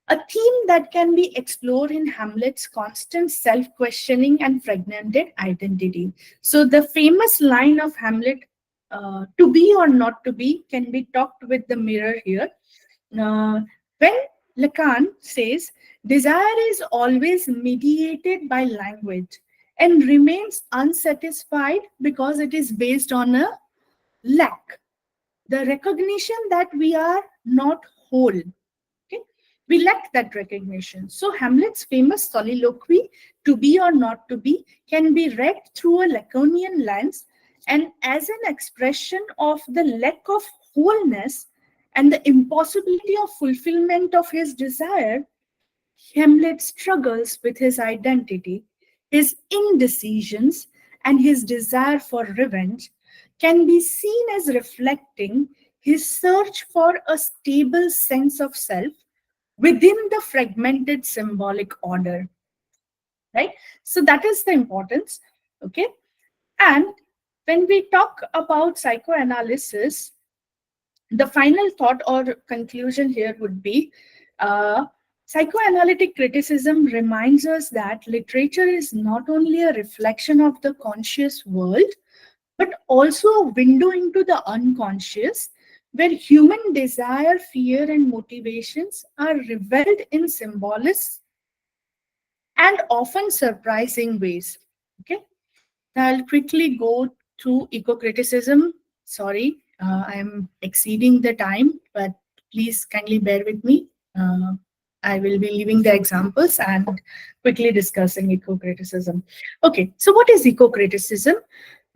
a theme that can be explored in Hamlet's constant self-questioning and fragmented identity. So the famous line of Hamlet, to be or not to be, can be talked with the mirror here. When Lacan says, desire is always mediated by language and remains unsatisfied because it is based on a lack, the recognition that we are not whole. Okay? We lack that recognition. So Hamlet's famous soliloquy, to be or not to be, can be read through a Lacanian lens and as an expression of the lack of wholeness and the impossibility of fulfillment of his desire. Hamlet struggles with his identity, his indecisions, and his desire for revenge can be seen as reflecting his search for a stable sense of self within the fragmented symbolic order. Right? So that is the importance. Okay. And when we talk about psychoanalysis, the final thought or conclusion here would be psychoanalytic criticism reminds us that literature is not only a reflection of the conscious world, but also a window into the unconscious, where human desire, fear, and motivations are revealed in symbolism and often surprising ways. Okay, I'll quickly go through eco-criticism. Sorry, I am exceeding the time, but please kindly bear with me. I will be leaving the examples and quickly discussing eco-criticism. Okay, so what is eco-criticism?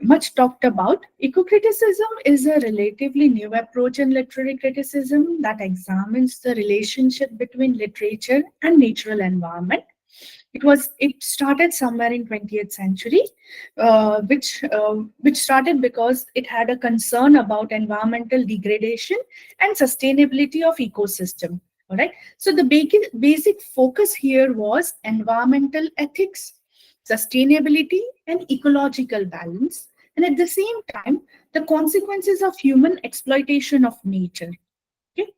Much talked about. Eco-criticism is a relatively new approach in literary criticism that examines the relationship between literature and natural environment. It started somewhere in 20th century, which started because it had a concern about environmental degradation and sustainability of ecosystem. All right. So the basic focus here was environmental ethics, sustainability, and ecological balance, and at the same time, the consequences of human exploitation of nature. Okay.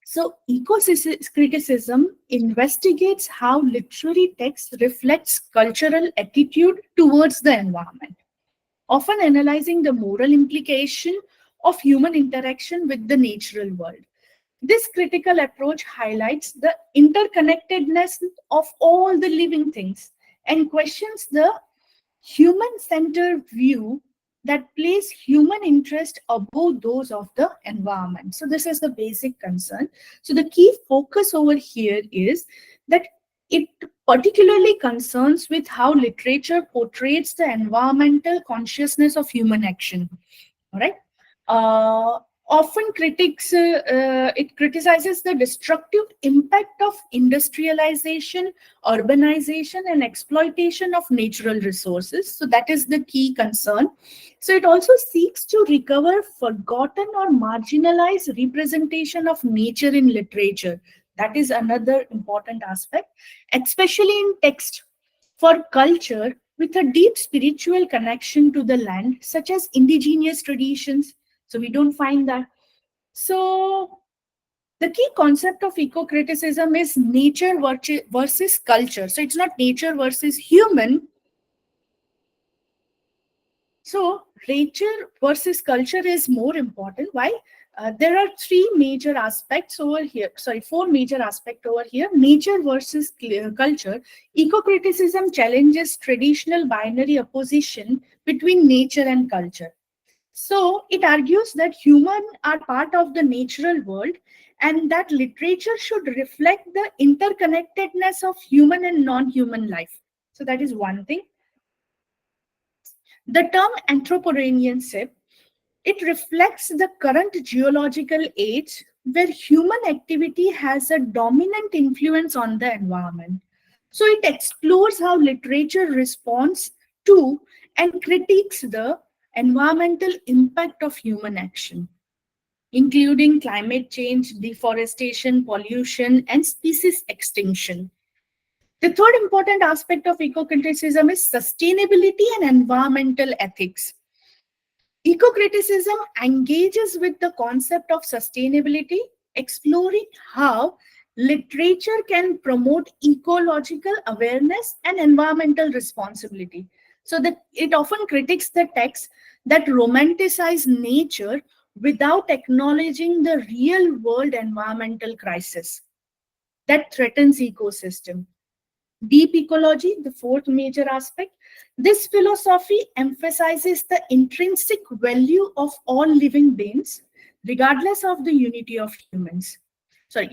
So eco-criticism investigates how literary text reflects cultural attitude towards the environment, often analyzing the moral implication of human interaction with the natural world. This critical approach highlights the interconnectedness of all the living things and questions the human-centered view that place human interest above those of the environment. So this is the basic concern. So the key focus over here is that it particularly concerns with how literature portrays the environmental consciousness of human action. All right. Often it criticizes the destructive impact of industrialization, urbanization, and exploitation of natural resources. So that is the key concern. So it also seeks to recover forgotten or marginalized representation of nature in literature. That is another important aspect, especially in text for culture with a deep spiritual connection to the land, such as indigenous traditions. So we don't find that. So the key concept of eco-criticism is nature versus culture. So it's not nature versus human. So nature versus culture is more important. Why? There are four major aspects over here. Nature versus culture. Eco-criticism challenges traditional binary opposition between nature and culture. So it argues that humans are part of the natural world and that literature should reflect the interconnectedness of human and non-human life. So that is one thing. The term anthropogenianship, it reflects the current geological age where human activity has a dominant influence on the environment. So it explores how literature responds to and critiques the environmental impact of human action, including climate change, deforestation, pollution, and species extinction. The third important aspect of eco-criticism is sustainability and environmental ethics. Eco-criticism engages with the concept of sustainability, exploring how literature can promote ecological awareness and environmental responsibility. So that it often critiques the texts that romanticize nature without acknowledging the real world environmental crisis that threatens ecosystem. Deep ecology, the fourth major aspect, this philosophy emphasizes the intrinsic value of all living beings, regardless of the utility of humans. So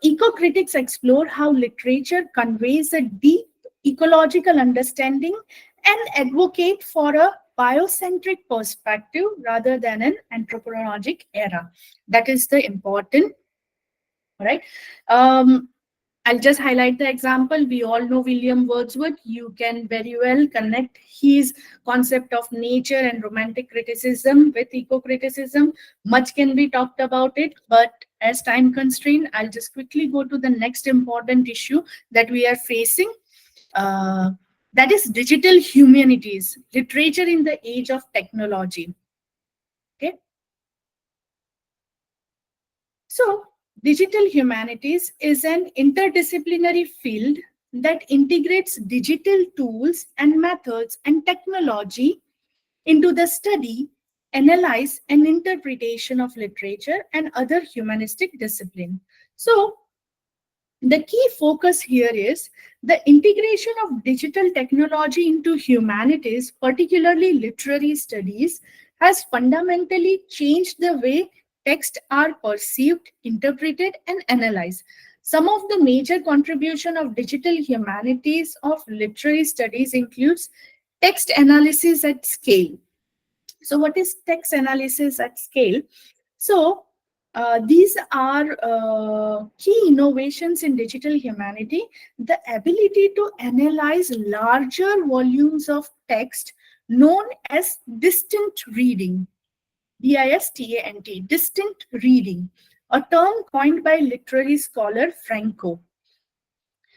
eco-critics explore how literature conveys a deep ecological understanding and advocate for a biocentric perspective rather than an anthropologic era. That is the important, right? I'll just highlight the example. We all know William Wordsworth. You can very well connect his concept of nature and romantic criticism with eco-criticism. Much can be talked about it, but as time constraint, I'll just quickly go to the next important issue that we are facing. That is digital humanities, literature in the age of technology. Okay. So, digital humanities is an interdisciplinary field that integrates digital tools and methods and technology into the study, analysis, and interpretation of literature and other humanistic disciplines. So, the key focus here is the integration of digital technology into humanities, particularly literary studies, has fundamentally changed the way texts are perceived, interpreted, and analyzed. Some of the major contribution of digital humanities of literary studies includes text analysis at scale. So what is text analysis at scale? So these are key innovations in digital humanity, the ability to analyze larger volumes of text known as distant reading, D-I-S-T-A-N-T, distant reading, a term coined by literary scholar Franco.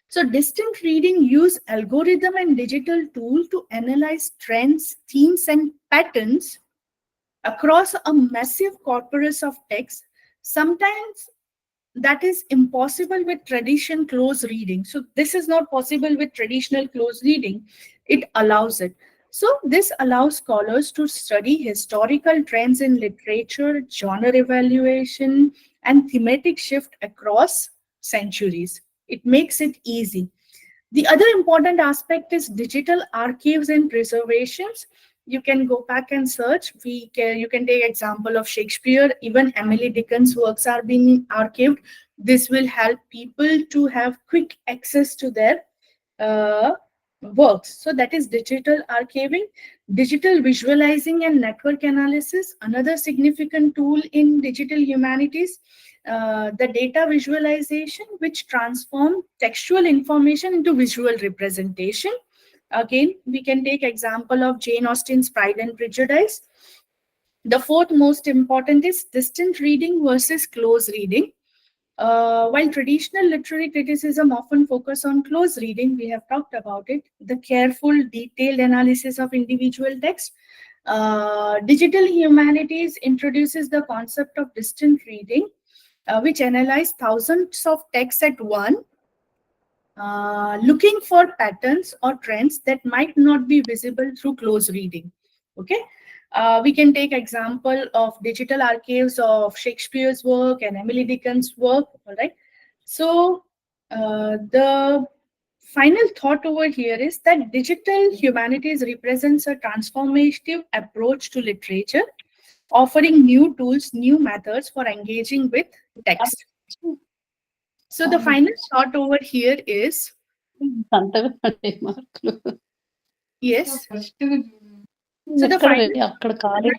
So distant reading use algorithm and digital tool to analyze trends, themes, and patterns across a massive corpus of text. Sometimes that is impossible with traditional close reading. So this is not possible with traditional close reading. It allows it. So this allows scholars to study historical trends in literature, genre evaluation, and thematic shift across centuries. It makes it easy. The other important aspect is digital archives and preservations. You can go back and search. You can take example of Shakespeare. Even Emily Dickin's works are being archived. This will help people to have quick access to their works. So that is digital archiving. Digital visualizing and network analysis, another significant tool in digital humanities. The data visualization, which transform textual information into visual representation. Again, we can take example of Jane Austen's Pride and Prejudice. The fourth most important is distant reading versus close reading. While traditional literary criticism often focus on close reading, we have talked about it, the careful, detailed analysis of individual text. Digital humanities introduces the concept of distant reading, which analyze thousands of texts at once, looking for patterns or trends that might not be visible through close reading. Okay, we can take example of digital archives of Shakespeare's work and Emily Dickin's work. All right, so the final thought over here is that digital humanities represents a transformative approach to literature, offering new tools, new methods for engaging with text. So the final thought over here is, yes. So the final,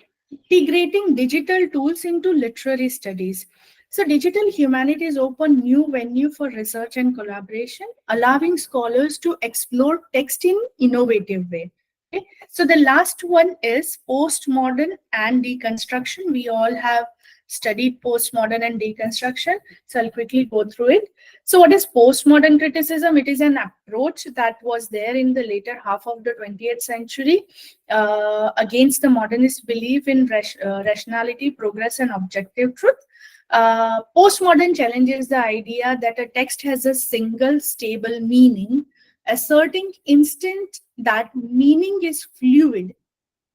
integrating digital tools into literary studies. So digital humanities open new venue for research and collaboration, allowing scholars to explore text in innovative way. Okay. So the last one is postmodern and deconstruction. We all have studied postmodern and deconstruction, so I'll quickly go through it. So what is postmodern criticism? It is an approach that was there in the later half of the 20th century against the modernist belief in rationality, progress, and objective truth. Postmodern challenges the idea that a text has a single stable meaning, asserting instant that meaning is fluid,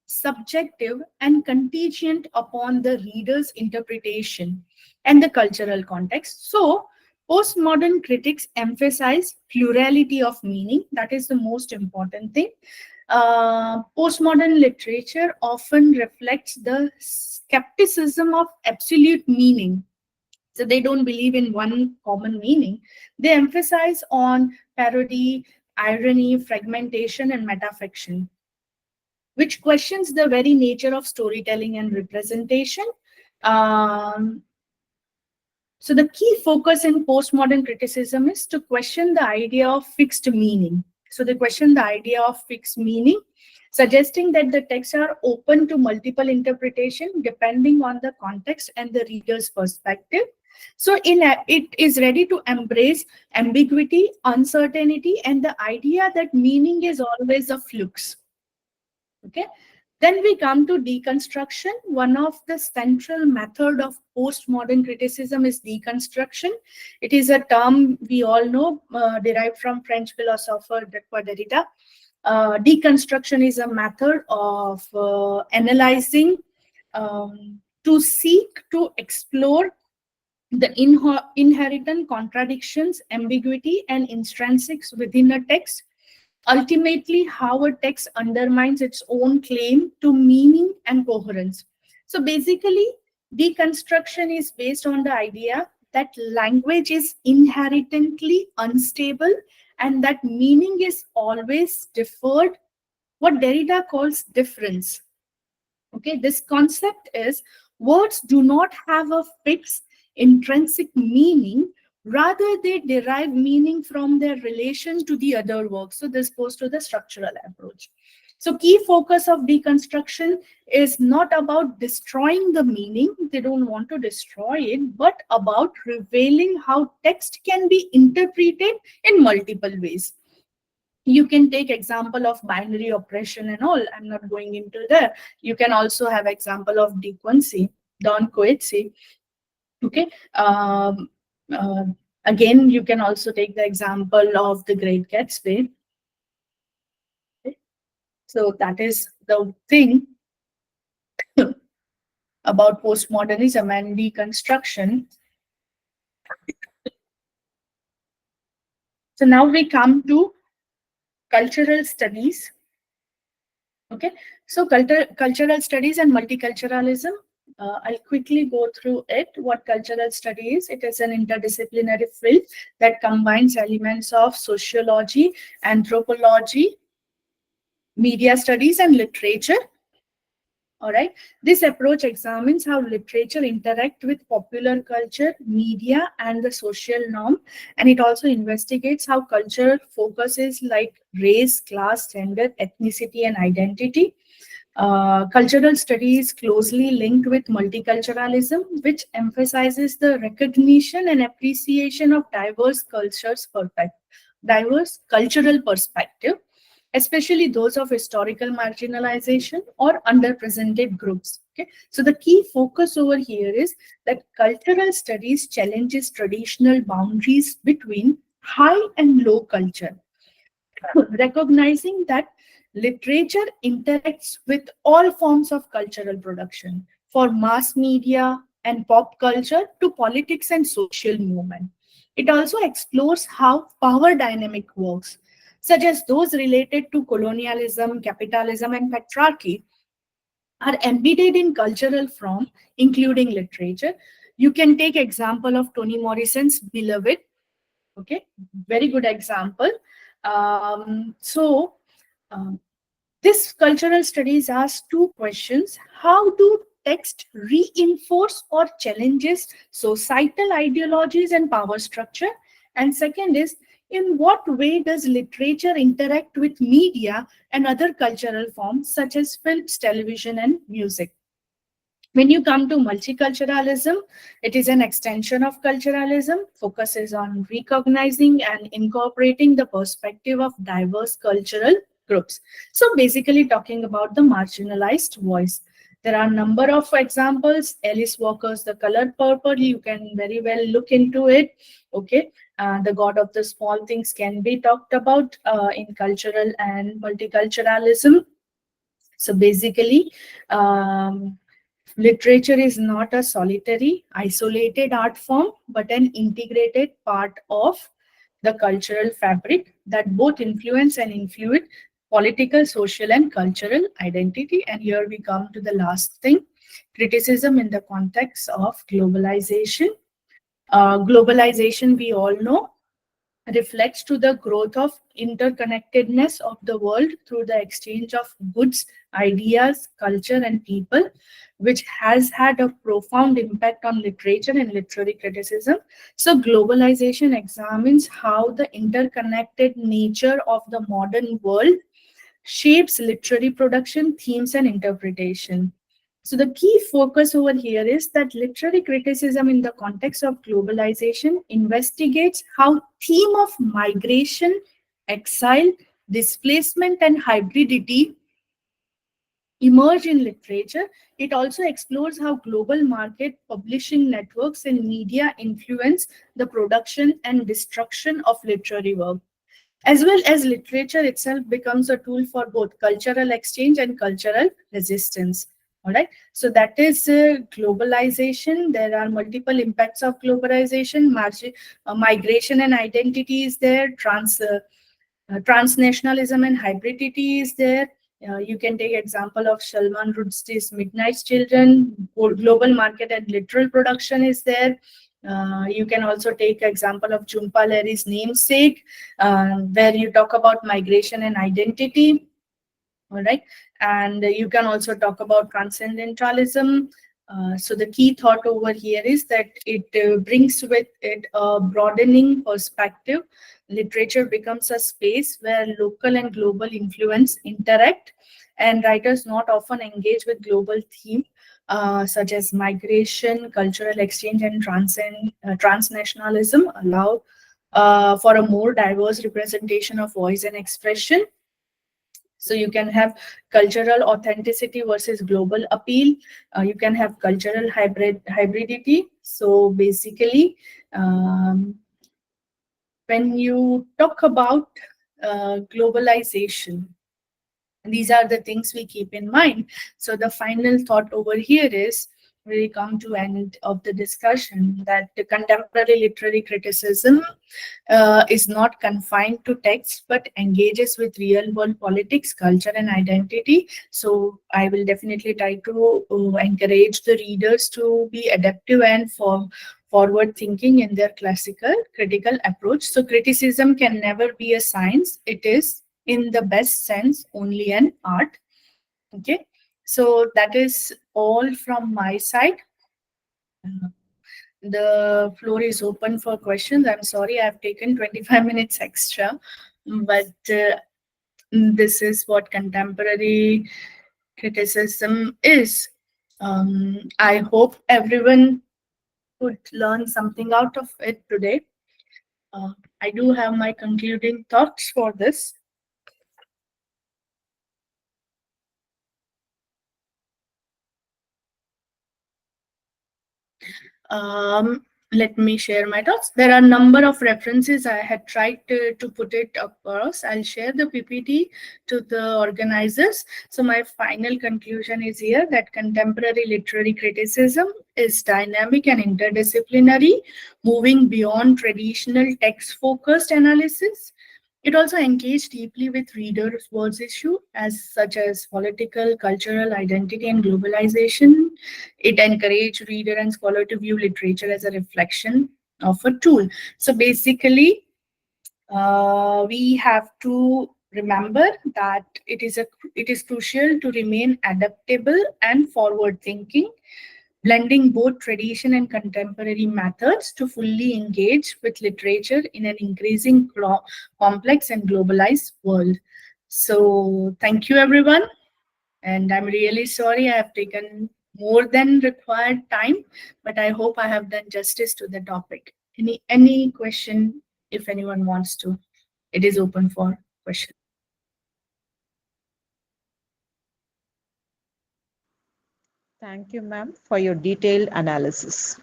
subjective, and contingent upon the reader's interpretation and the cultural context. So, postmodern critics emphasize plurality of meaning. That is the most important thing. Postmodern literature often reflects the skepticism of absolute meaning. So they don't believe in one common meaning. They emphasize on parody, irony, fragmentation, and metafiction, which questions the very nature of storytelling and representation. So the key focus in postmodern criticism is to question the idea of fixed meaning. So they question the idea of fixed meaning, suggesting that the texts are open to multiple interpretation depending on the context and the reader's perspective. So it is ready to embrace ambiguity, uncertainty, and the idea that meaning is always a flux. Okay. Then we come to deconstruction. One of the central method of postmodern criticism is deconstruction. It is a term we all know, derived from French philosopher Derrida. Deconstruction is a method of analyzing, to seek to explore the inherent contradictions, ambiguity, and intrinsics within a text. Ultimately, how a text undermines its own claim to meaning and coherence. So basically, deconstruction is based on the idea that language is inherently unstable and that meaning is always deferred, what Derrida calls difference. Okay, this concept is words do not have a fixed intrinsic meaning. Rather, they derive meaning from their relation to the other works. So this goes to the structural approach. So key focus of deconstruction is not about destroying the meaning. They don't want to destroy it, but about revealing how text can be interpreted in multiple ways. You can take example of binary oppression and all. I'm not going into there. You can also have example of dequency, Don Coetzee. Okay. Again, you can also take the example of The Great Gatsby. Okay. So that is the thing about postmodernism and deconstruction. So now we come to cultural studies. Okay, so cultural studies and multiculturalism. I'll quickly go through it. What cultural study is? It is an interdisciplinary field that combines elements of sociology, anthropology, media studies, and literature. All right. This approach examines how literature interacts with popular culture, media, and the social norm. And it also investigates how culture focuses like race, class, gender, ethnicity, and identity. Cultural studies closely linked with multiculturalism, which emphasizes the recognition and appreciation of diverse cultural perspective, especially those of historical marginalization or underrepresented groups. Okay, so the key focus over here is that cultural studies challenges traditional boundaries between high and low culture, recognizing that literature interacts with all forms of cultural production, for mass media and pop culture to politics and social movement. It also explores how power dynamic works, such as those related to colonialism, capitalism, and patriarchy, are embedded in cultural form, including literature. You can take example of Toni Morrison's Beloved. Okay, very good example. This cultural studies asks two questions. How do text reinforce or challenges societal ideologies and power structure? And second is, in what way does literature interact with media and other cultural forms such as films, television, and music? When you come to multiculturalism, it is an extension of culturalism, focuses on recognizing and incorporating the perspective of diverse cultural groups. So basically talking about the marginalized voice. There are a number of examples. Alice Walker's The Color Purple, you can very well look into it. Okay, the God of the Small Things can be talked about in cultural and multiculturalism. So basically, literature is not a solitary, isolated art form, but an integrated part of the cultural fabric that both influence and influence political, social, and cultural identity. And here we come to the last thing, criticism in the context of globalization. Globalization, we all know, reflects to the growth of interconnectedness of the world through the exchange of goods, ideas, culture, and people, which has had a profound impact on literature and literary criticism. So globalization examines how the interconnected nature of the modern world shapes literary production, themes, and interpretation. So the key focus over here is that literary criticism in the context of globalization investigates how theme of migration, exile, displacement, and hybridity emerge in literature. It also explores how global market publishing networks and media influence the production and destruction of literary work, as well as literature itself becomes a tool for both cultural exchange and cultural resistance. All right, so that is globalization. There are multiple impacts of globalization. Migration and identity is there. Transnationalism and hybridity is there. You can take example of Salman Rushdie's Midnight Children. Global market and literal production is there. You can also take example of Jhumpa Lahiri's Namesake, where you talk about migration and identity. All right, and you can also talk about transcendentalism. So the key thought over here is that it brings with it a broadening perspective. Literature becomes a space where local and global influence interact, and writers not often engage with global themes such as migration, cultural exchange, and transnationalism allow for a more diverse representation of voice and expression. So you can have cultural authenticity versus global appeal. You can have cultural hybridity. So basically, when you talk about globalization, these are the things we keep in mind. So the final thought over here is, we come to end of the discussion, that the contemporary literary criticism is not confined to text but engages with real world politics, culture, and identity. So I will definitely try to encourage the readers to be adaptive and forward thinking in their classical critical approach. So criticism can never be a science. It is, in the best sense, only an art. Okay, so that is all from my side. The floor is open for questions. I'm sorry I've taken 25 minutes extra, but this is what contemporary criticism is. I hope everyone could learn something out of it today. I do have my concluding thoughts for this. Let me share my thoughts. There are a number of references. I had tried to put it across. I'll share the PPT to the organizers. So my final conclusion is here, that contemporary literary criticism is dynamic and interdisciplinary, moving beyond traditional text-focused analysis. It also engaged deeply with readers' words issue, such as political, cultural, identity, and globalization. It encouraged reader and scholar to view literature as a reflection of a tool. So basically, we have to remember that it is crucial to remain adaptable and forward-thinking, blending both tradition and contemporary methods to fully engage with literature in an increasing complex and globalized world. So thank you, everyone. And I'm really sorry I have taken more than required time, but I hope I have done justice to the topic. Any question, if anyone wants to, it is open for questions. Thank you, ma'am, for your detailed analysis.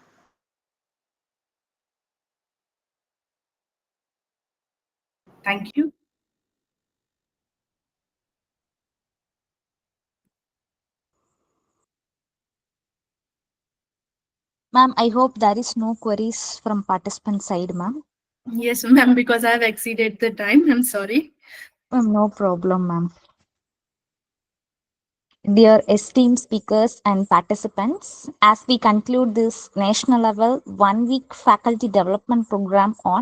Thank you. Ma'am, I hope there is no queries from participant side, ma'am. Yes, ma'am, because I have exceeded the time. I'm sorry. No problem, ma'am. Dear esteemed speakers and participants, as we conclude this national level 1 week faculty development program on